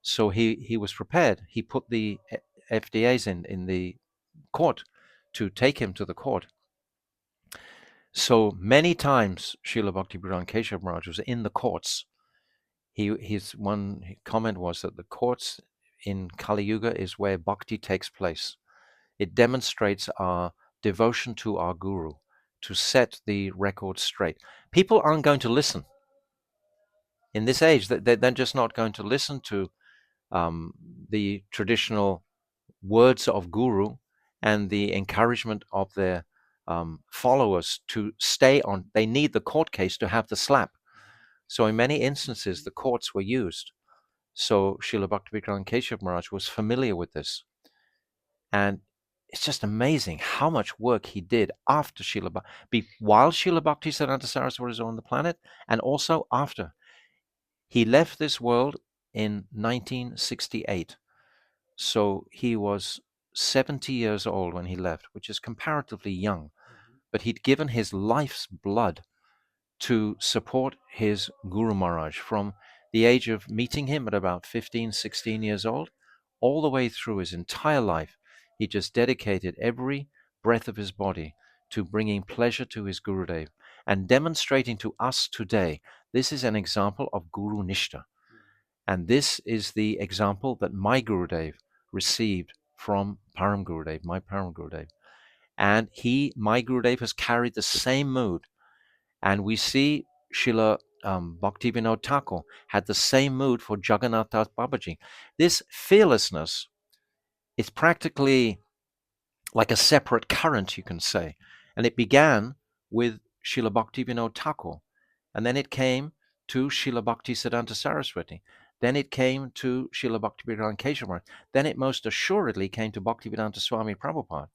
So he was prepared. He put the FDAs in the court to take him to the court. So many times Srila Bhakti Prajna Kesava Maharaj was in the courts. His one comment was that the courts in Kali Yuga is where bhakti takes place. It demonstrates our devotion to our guru, to set the record straight. People aren't going to listen. In this age, they're just not going to listen to the traditional words of guru and the encouragement of their followers to stay on. They need the court case to have the slap. So in many instances, the courts were used. So Srila Bhakti Prajna Kesava Maharaj was familiar with this. And it's just amazing how much work he did after while Srila Bhaktisiddhanta Saraswati was on the planet, and also after. He left this world in 1968. So he was 70 years old when he left, which is comparatively young. But he'd given his life's blood to support his Guru Maharaj from the age of meeting him at about 15, 16 years old, all the way through his entire life. He just dedicated every breath of his body to bringing pleasure to his Gurudev and demonstrating to us today, this is an example of Guru Nishta. And this is the example that my Gurudev received from Param Gurudev, my Param Gurudev. And my Gurudev has carried the same mood. And we see Srila Bhaktivinoda Thakur had the same mood for Jagannath Das Babaji. This fearlessness is practically like a separate current, you can say. And it began with Srila Bhaktivinoda Thakur. And then it came to Srila Bhaktisiddhanta Saraswati. Then it came to Srila Bhakti Prajna Kesava Maharaj. Then it most assuredly came to Bhaktivedanta Swami Prabhupada.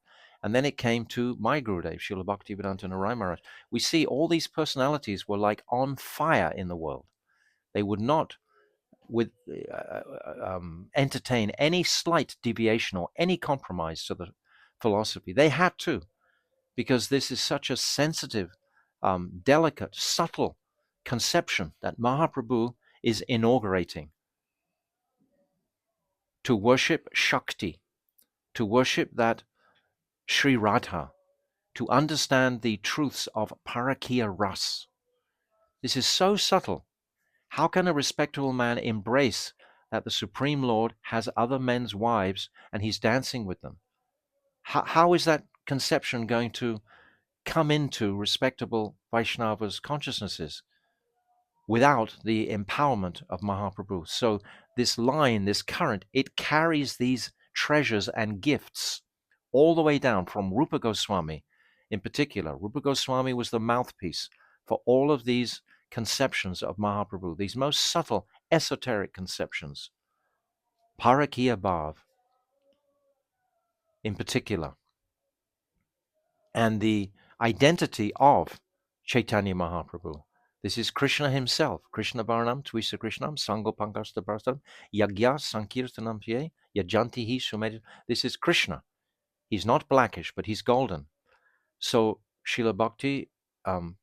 And then it came to my Gurudev, Srila Bhaktivedanta Narayana Maharaj. We see all these personalities were like on fire in the world. They would not entertain any slight deviation or any compromise to the philosophy. They had to, because this is such a sensitive, delicate, subtle conception that Mahaprabhu is inaugurating. To worship Shakti, to worship that Sri Radha, to understand the truths of Parakiya Ras. This is so subtle. How can a respectable man embrace that the Supreme Lord has other men's wives and he's dancing with them. How is that conception going to come into respectable Vaishnavas' consciousnesses without the empowerment of Mahaprabhu? So this line, this current, it carries these treasures and gifts all the way down from Rupa Goswami in particular. Rupa Goswami was the mouthpiece for all of these conceptions of Mahaprabhu, these most subtle, esoteric conceptions. Parakiya Bhav in particular, and the identity of Chaitanya Mahaprabhu. This is Krishna himself. Krishna Varnam, Twisa Krishnam, Sango Pankasta Bhartam, Yagya Sankirtanam Pye, Yajanti Hi Sumed. This is Krishna. He's not blackish, but he's golden. So Srila Bhakti Prajna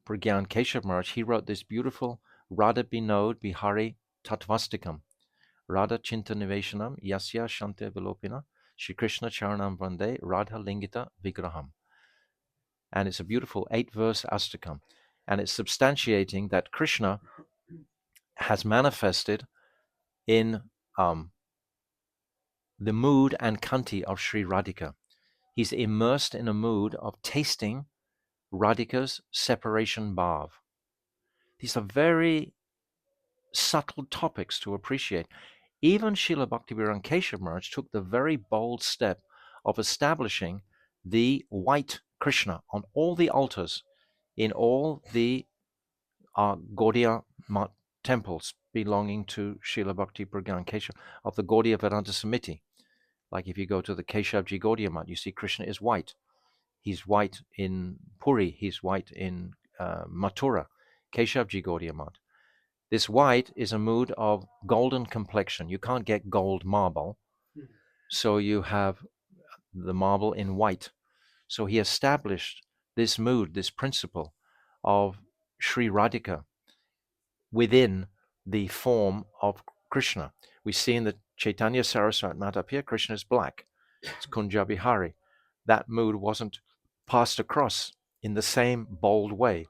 Kesava Maharaj, he wrote this beautiful Radha Binod Bihari Tatvastikam, Radha Chinta Niveshanam, Yasya Shante Vilopina, Shri Krishna Charanam Vande, Radha Lingita Vigraham. And it's a beautiful 8-verse astakam. And it's substantiating that Krishna has manifested in the mood and kanti of Sri Radhika. He's immersed in a mood of tasting Radhika's separation bhav. These are very subtle topics to appreciate. Even Srila Bhakti Kesava Maharaj took the very bold step of establishing the white Krishna on all the altars in all the Gaudiya temples belonging to Srila Bhakti Prajna Kesava of the Gaudiya Vedanta Samiti. Like if you go to the Keshavji Gaudiya Mat, you see Krishna is white. He's white in Puri, he's white in Mathura, Keshavji Gaudiya Mat. This white is a mood of golden complexion. You can't get gold marble, so you have the marble in white. So he established this mood, this principle of Sri Radhika within the form of Krishna. We see in the Chaitanya Saraswati Matapya, Krishna is black. It's Kunja Bihari. That mood wasn't passed across in the same bold way,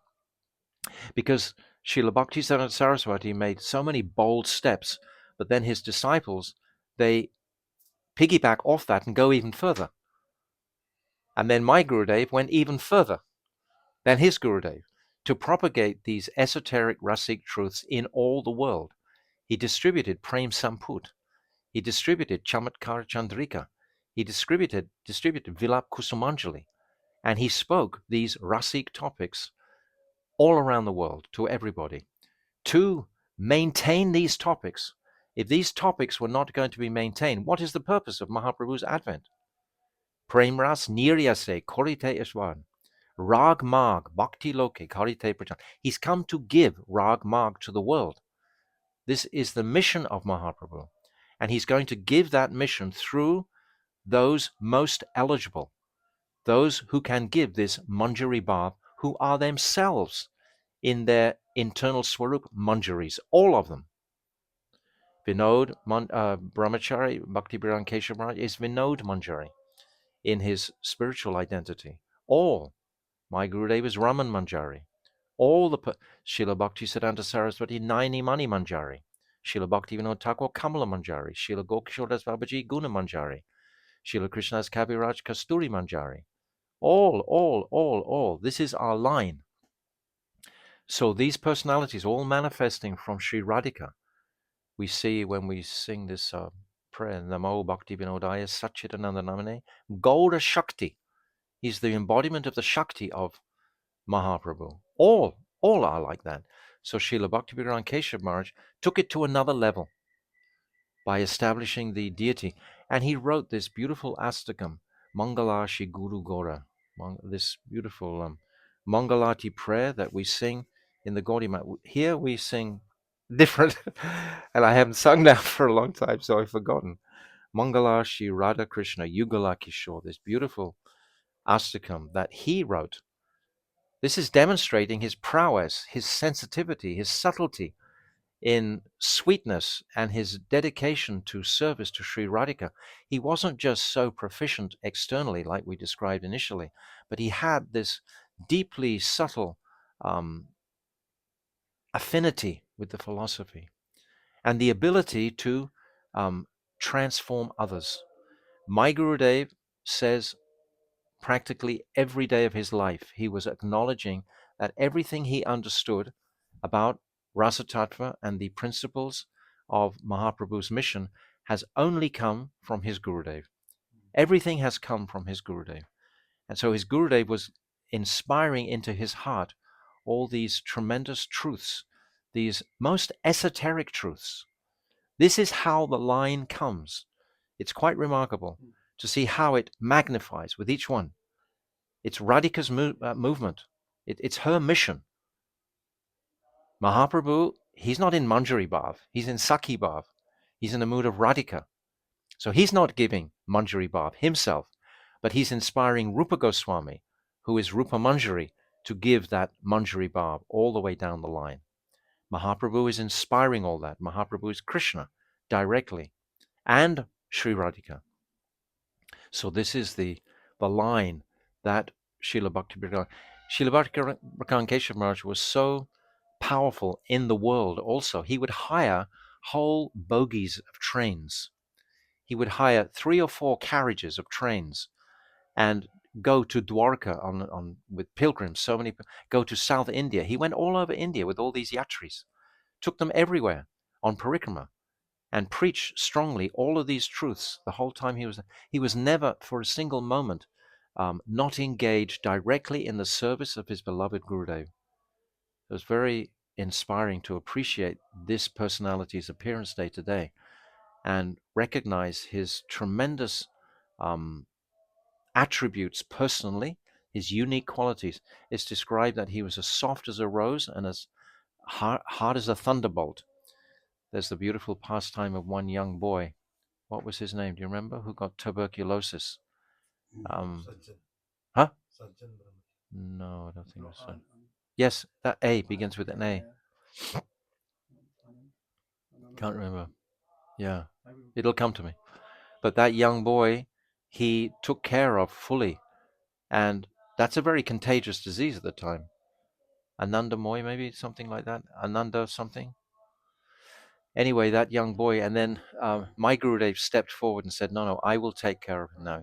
because Srila Bhakti Saraswati made so many bold steps, but then his disciples, they piggyback off that and go even further. And then my Gurudev went even further than his Gurudev to propagate these esoteric rasic truths in all the world. He distributed Prem Samput. He distributed Chamatkar Chandrika. He distributed Vilap Kusumanjali. And he spoke these rasic topics all around the world to everybody. To maintain these topics, if these topics were not going to be maintained, what is the purpose of Mahaprabhu's advent? Prem Ras Niryase Korite Ishwan. Rag Mag Bhakti Loke Karite Prajna. He's come to give Rag Mag to the world. This is the mission of Mahaprabhu. And he's going to give that mission through those most eligible, those who can give this Manjari Bhav, who are themselves in their internal Swarup Manjaris, all of them. Vinod Brahmachari, Bhakti Prajna Kesava Maharaj is Vinod Manjari in his spiritual identity. All. My Gurudev is Raman Manjari. All the Srila Bhakti Siddhanta Saraswati, Naini Mani Manjari. Srila Bhakti Vinod Thakur, Kamala Manjari. Srila Gokishore Das Babaji, Guna Manjari. Srila Krishnadas Kaviraj, Kasturi Manjari. All. This is our line. So these personalities all manifesting from Sri Radhika. We see when we sing this prayer, Namo Bhakti Vinodaya Satchitananda Namane, Gaura Shakti. He's the embodiment of the Shakti of Mahaprabhu. All are like that. So Srila Bhakti Kesava Maharaj took it to another level by establishing the deity. And he wrote this beautiful astakam, Mangalashi Guru Gora, this beautiful Mangalati prayer that we sing in the Gaudiya Mat. Here we sing different, and I haven't sung now for a long time, so I've forgotten. Mangalashi Radha Krishna Yugala Kishore, this beautiful astakam that he wrote. This is demonstrating his prowess, his sensitivity, his subtlety in sweetness, and his dedication to service to Sri Radhika. He wasn't just so proficient externally like we described initially, but he had this deeply subtle affinity with the philosophy. and the ability to transform others. My Gurudev says practically every day of his life, he was acknowledging that everything he understood about Rasa Tattva and the principles of Mahaprabhu's mission has only come from his Gurudev. Everything has come from his Gurudev. And so his Gurudev was inspiring into his heart all these tremendous truths, these most esoteric truths. This is how the line comes. It's quite remarkable to see how it magnifies with each one. It's Radhika's movement. It's her mission. Mahaprabhu, he's not in Manjari Bhav. He's in Sakhi Bhav. He's in the mood of Radhika. So he's not giving Manjari Bhav himself, but he's inspiring Rupa Goswami, who is Rupa Manjari, to give that Manjari Bhav all the way down the line. Mahaprabhu is inspiring all that. Mahaprabhu is Krishna directly, and Sri Radhika. So this is the line that Srila Bhakti Prajna Kesava Maharaja was so powerful in the world also. He would hire whole bogies of trains. He would hire 3 or 4 carriages of trains and go to Dwarka on with pilgrims. So many go to South India. He went all over India with all these yatris, took them everywhere on parikrama, and preached strongly all of these truths the whole time he was never for a single moment not engaged directly in the service of his beloved Gurudev. It was very inspiring to appreciate this personality's appearance day to day and recognize his tremendous attributes personally, his unique qualities. It's described that he was as soft as a rose and as hard as a thunderbolt. There's the beautiful pastime of one young boy. What was his name? Do you remember? Who got tuberculosis? Huh? No, I don't think so. Yes, that A begins with an A. Can't remember. Yeah, it'll come to me. But that young boy, he took care of fully. And that's a very contagious disease at the time. Ananda Moy, maybe something like that. Ananda something. Anyway, that young boy, and then my Gurudev stepped forward and said, no, I will take care of him now.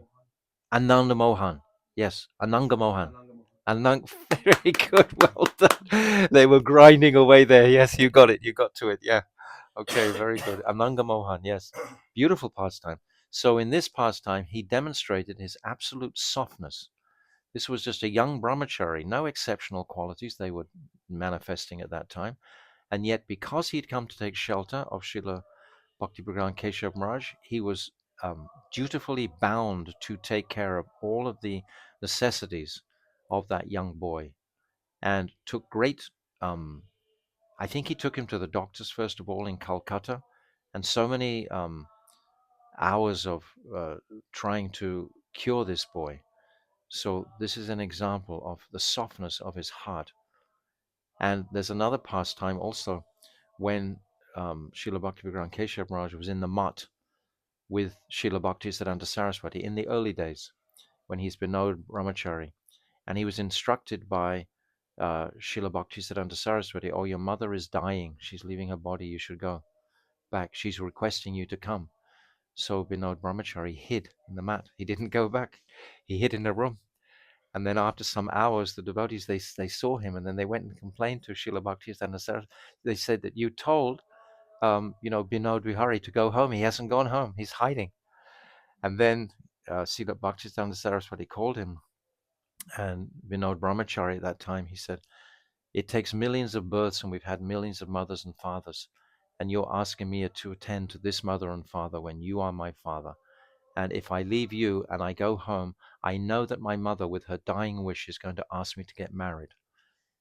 Ananda Mohan. Yes, Ananga Mohan. Very good, well done. They were grinding away there. Yes, you got it. You got to it. Yeah. Okay, very good. Ananga Mohan, yes. Beautiful pastime. So in this pastime, he demonstrated his absolute softness. This was just a young brahmachari, no exceptional qualities they were manifesting at that time. And yet, because he'd come to take shelter of Srila Bhakti Prajna Kesava Maharaja, he was dutifully bound to take care of all of the necessities of that young boy, and took great, I think he took him to the doctors first of all in Calcutta, and so many hours of trying to cure this boy. So this is an example of the softness of his heart. And there's another pastime also when Srila Bhakti Prajna Kesava Maharaja was in the mutt with Srila Bhaktisiddhanta Saraswati in the early days when he's Binod Brahmachari. And he was instructed by Srila Bhaktisiddhanta Saraswati, oh, your mother is dying. She's leaving her body. You should go back. She's requesting you to come. So Binod Brahmachari hid in the mat. He didn't go back. He hid in the room. And then after some hours, the devotees, they saw him, and then they went and complained to Srila Bhaktisiddhanta Saraswati. They said that you told, Binod Vihari to go home. He hasn't gone home. He's hiding. And then Srila Bhaktisiddhanta Saraswati called him, and Vinod Brahmachari at that time, he said, it takes millions of births and we've had millions of mothers and fathers, and you're asking me to attend to this mother and father when you are my father. And if I leave you and I go home, I know that my mother with her dying wish is going to ask me to get married.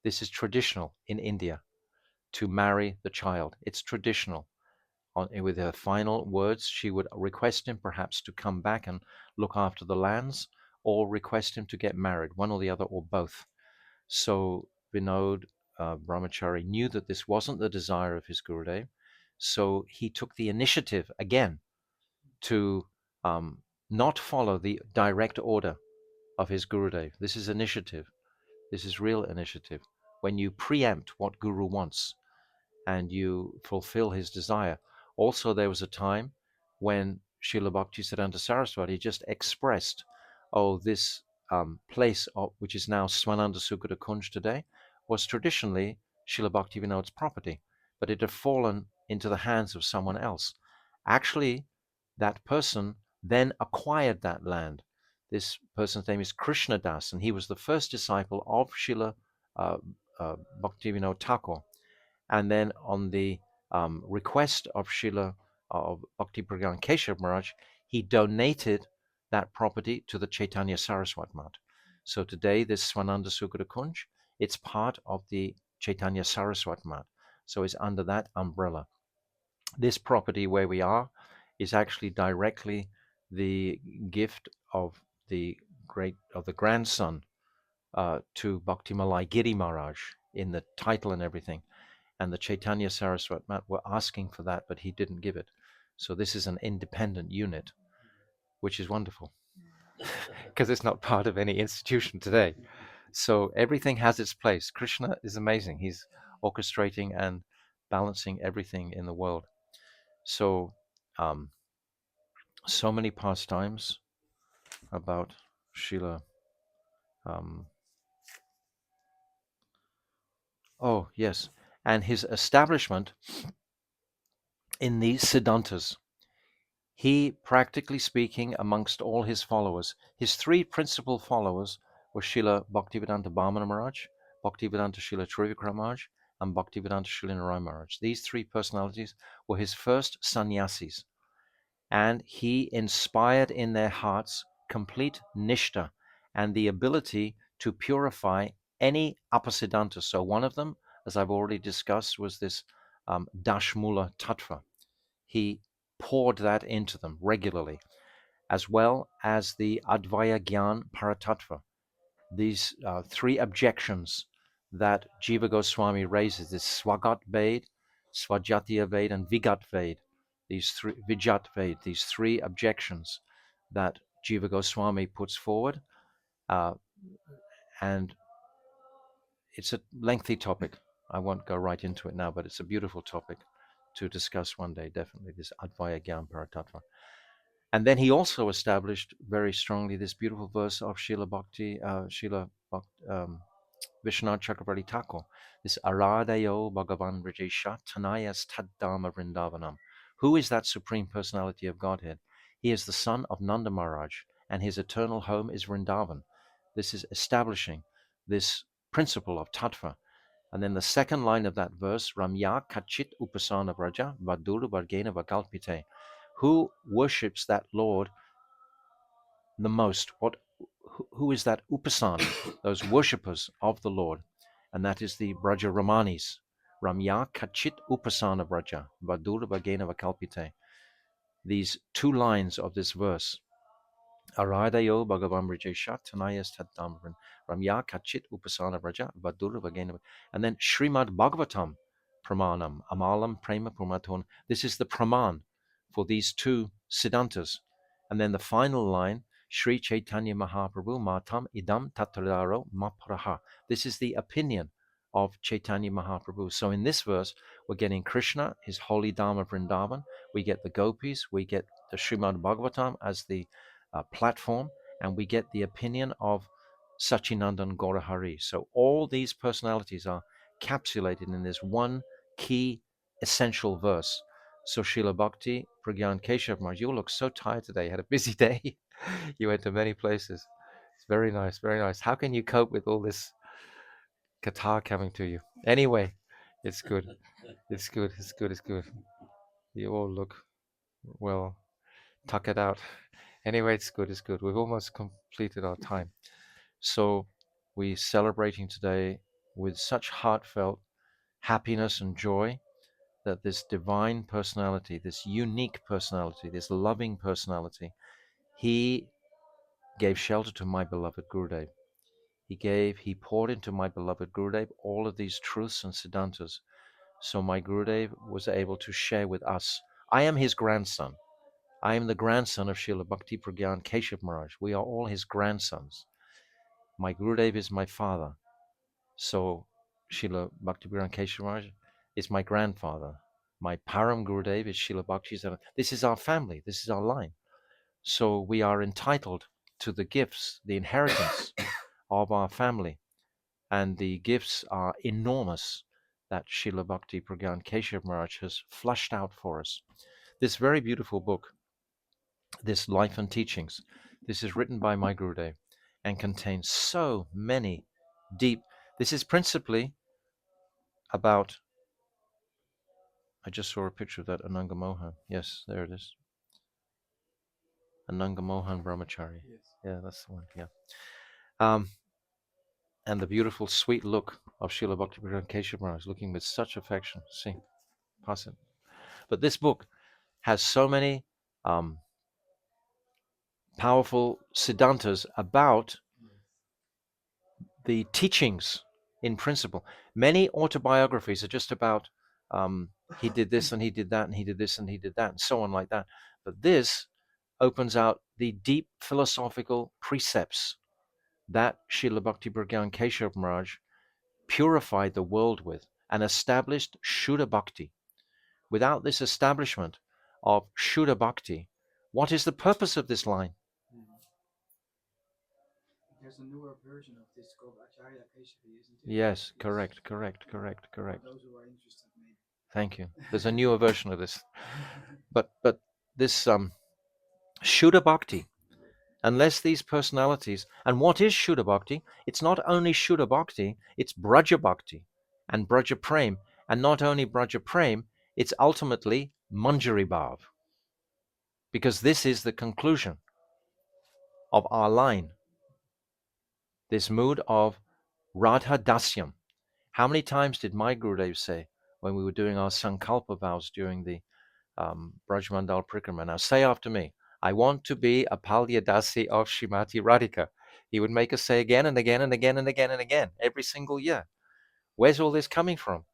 This is traditional in India, to marry the child. It's traditional. With her final words, she would request him perhaps to come back and look after the lands, or request him to get married, one or the other, or both. So Vinod Brahmachari knew that this wasn't the desire of his Gurudev, so he took the initiative again to not follow the direct order of his Gurudev. This is initiative. This is real initiative. When you preempt what Guru wants. and you fulfill his desire. Also, there was a time when Srila Bhakti Siddhanta Saraswati just expressed, oh, this place, which is now Swananda Sukata Kunj today, was traditionally Srila Bhakti Vinod's property, but it had fallen into the hands of someone else. Actually, that person then acquired that land. This person's name is Krishna Das, and he was the first disciple of Srila uh, Bhaktivinoda Thakur. And then on the request of Srila of Bhakti Prajna Kesava Maharaja, he donated that property to the Chaitanya Saraswat Mat. So today, this Swananda Sukata Kunj, it's part of the Chaitanya Saraswat Mat. So it's under that umbrella. This property where we are is actually directly the gift of the grandson to Bhakti Malai Giri Maharaj in the title and everything. And the Chaitanya Saraswat Mat were asking for that, but he didn't give it. So this is an independent unit, which is wonderful because it's not part of any institution today. So everything has its place. Krishna is amazing. He's orchestrating and balancing everything in the world. So, so many pastimes about Srila. Oh, yes. And his establishment in the Siddhantas. He, practically speaking, amongst all his followers, his three principal followers were Srila Bhaktivedanta Bhamana Maharaj, Bhaktivedanta Srila Trivikram Maharaj, and Bhaktivedanta Srila Narayan Maharaj. These three personalities were his first sannyasis, and he inspired in their hearts complete nishta and the ability to purify any apasiddhanta. So one of them, as I've already discussed, was this Dashmula Tattva. He poured that into them regularly, as well as the Advaya Gyan Paratattva. These three objections that Jiva Goswami raises, this Swagat Ved, Swajatiya Ved, and Vigat Ved, Vijat Ved, these three objections that Jiva Goswami puts forward, and it's a lengthy topic. I won't go right into it now, but it's a beautiful topic to discuss one day, definitely, this Advaya Gyan Paratattva. And then he also established very strongly this beautiful verse of Srila Vishwanath Chakravarti Thakur, this Aradayo Bhagavan Rajesha Tanayas Taddama Vrindavanam. Who is that Supreme Personality of Godhead? He is the son of Nanda Maharaj, and his eternal home is Vrindavan. This is establishing this principle of tattva. And then the second line of that verse, Ramya Kachit Upasana Vraja Vaduru Vargena Vakalpite. Who worships that Lord the most? Who is that Upasana? Those worshippers of the Lord. And that is the Braja Ramanis. Ramya Kachit Upasana Vraja Vadura Vargena Vakalpite. These two lines of this verse. Aradayo Bhagavan Rajesha Tanayas Taddamran Ramya Kachit Upasana Vraja Vadura Vagena. And then Srimad Bhagavatam Pramanam Amalam Prema Pumaton. This is the Praman for these two Siddhantas. And then the final line, Sri Chaitanya Mahaprabhu Matam Idam Tatradaro Mapraha. This is the opinion of Chaitanya Mahaprabhu. So in this verse, we're getting Krishna, his holy Dharma Vrindavan. We get the gopis, we get the Srimad Bhagavatam as the platform, and we get the opinion of Sachinandan Gaurahari. So all these personalities are capsulated in this one key essential verse. So Srila Bhakti Prajna Kesava Maharaja, you look so tired today. You had a busy day. You went to many places. It's very nice, very nice. How can you cope with all this Qatar coming to you? Anyway, it's good. It's good. It's good. It's good. You all look well. Tuck it out. Anyway, it's good. It's good. We've almost completed our time. So we're celebrating today with such heartfelt happiness and joy that this divine personality, this unique personality, this loving personality, he gave shelter to my beloved Gurudev. He poured into my beloved Gurudev all of these truths and siddhantas. So my Gurudev was able to share with us. I am his grandson. I am the grandson of Srila Bhakti Prajna Kesava Maharaj. We are all his grandsons. My Gurudev is my father. So Srila Bhakti Prajna Kesava Maharaj is my grandfather. My Param Gurudev is Srila Bhakti. This is our family. This is our line. So we are entitled to the gifts, the inheritance of our family. And the gifts are enormous that Srila Bhakti Prajna Kesava Maharaj has flushed out for us. This very beautiful book, this Life and Teachings, this is written by my Gurudev and contains so many deep. This is principally about, I just saw a picture of that Ananga Mohan. Yes, there it is. Ananga Mohan Brahmachari. Yes. Yeah, that's the one. Yeah. And the beautiful, sweet look of Srila Bhakti Prajna Kesava Maharaj, looking with such affection. See, pass it. But this book has so many powerful siddhantas about the teachings in principle. Many autobiographies are just about he did this and he did that and he did this and he did that and so on like that. But this opens out the deep philosophical precepts that Srila Bhakti Prajna Kesava Maharaj purified the world with and established Shuddha Bhakti. Without this establishment of Shuddha Bhakti, what is the purpose of this line? There's a newer version of this called Acharya Kesavi, isn't it? Yes, correct. For those who are interested, maybe. Thank you. There's a newer version of this. But this Shuddha Bhakti, unless these personalities, and what is Shuddha Bhakti? It's not only Shuddha Bhakti, it's Braja Bhakti and Braja Prem. And not only Braja Prem, it's ultimately Manjari Bhav. Because this is the conclusion of our line. This mood of Radha Dasyam. How many times did my Gurudev say when we were doing our Sankalpa vows during the Brajmandal Prikrama? Now say after me, I want to be a Palya Dasi of Shrimati Radhika. He would make us say again and again and again and again and again, every single year. Where's all this coming from?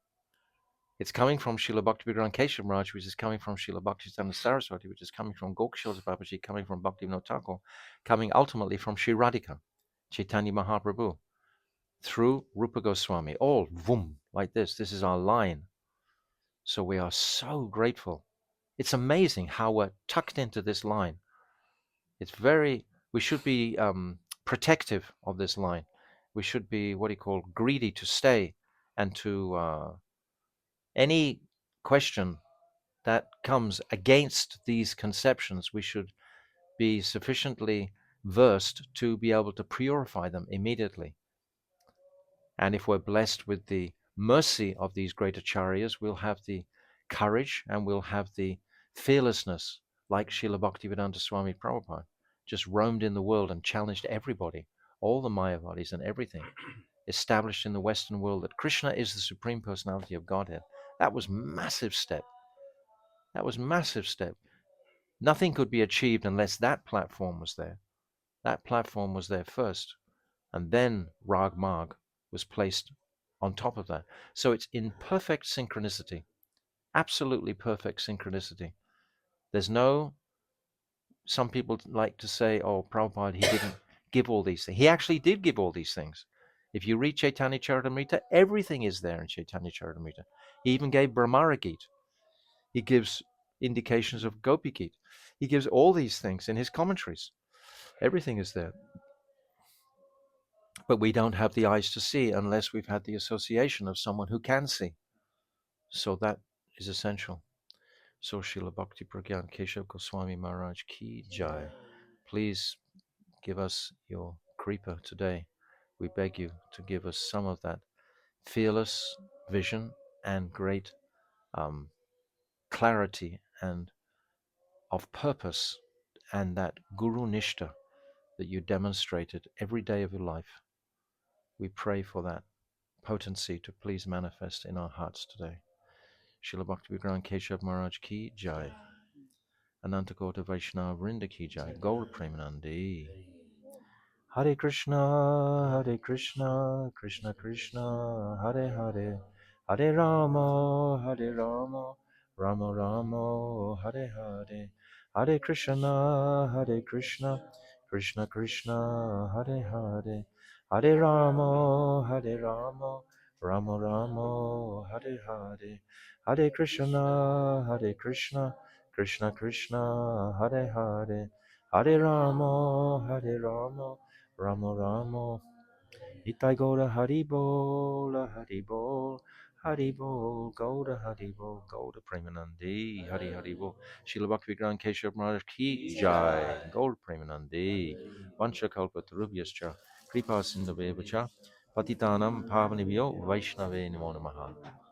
It's coming from Srila Bhakti Prajna Kesava Maharaj, which is coming from Srila Bhaktisiddhanta Saraswati, which is coming from Gokshildas Babaji, coming from Bhaktivinoda Thakur, coming ultimately from Sri Radhika, Chaitanya Mahaprabhu, through Rupa Goswami, all boom, like this. This is our line. So we are so grateful. It's amazing how we're tucked into this line. It's we should be protective of this line. We should be, greedy to stay and to any question that comes against these conceptions, we should be sufficiently versed to be able to purify them immediately. And if we're blessed with the mercy of these great acharyas, we'll have the courage and we'll have the fearlessness, like Srila Bhaktivedanta Swami Prabhupada, just roamed in the world and challenged everybody, all the Mayavadis and everything, established in the Western world that Krishna is the Supreme Personality of Godhead. That was massive step. That was massive step. Nothing could be achieved unless that platform was there. That platform was there first, and then Rag Marg was placed on top of that. So it's in perfect synchronicity, absolutely perfect synchronicity. There's no, some people like to say, oh, Prabhupada, he didn't give all these things. He actually did give all these things. If you read Chaitanya Charitamrita, everything is there in Chaitanya Charitamrita. He even gave Brahmara Gita. He gives indications of Gopi Gita. He gives all these things in his commentaries. Everything is there. But we don't have the eyes to see unless we've had the association of someone who can see. So that is essential. So Srila Bhakti Prajna Kesava Goswami Maharaj Ki Jai. Please give us your kripa today. We beg you to give us some of that fearless vision and great clarity and of purpose and that Guru Nishta that you demonstrated every day of your life. We pray for that potency to please manifest in our hearts today. Srila Bhakti Prajna Kesava Maharaj Ki Jai. Anantakota Vaishnava Vrinda Ki Jai. Gaur Premanandi. Hare Krishna, Krishna Krishna, Hare Hare, Hare Rama, Rama Rama, Hare Hare, Hare Krishna, Krishna Krishna, Hare Hare, Hare Rama, Ramo Ramo, Hare Hare, Hare Krishna, Hare Krishna, Krishna Krishna, Hare Hare, Hare Ramo, Hare Ramo, Ramo Ramo, Nitai Goda Haribol, Haribol, Haribol, Goda Haribol, Goda Premanandi, Hari Haribol, Srila Bhakti Prajna Kesava Maharaja Ki Jai, Gold Premanandi, Vancha Kalpa Tarubhyascha, Kripa Sindhavevacha, Patitanam Pavanibhyo Vaishnave Namo Namaha.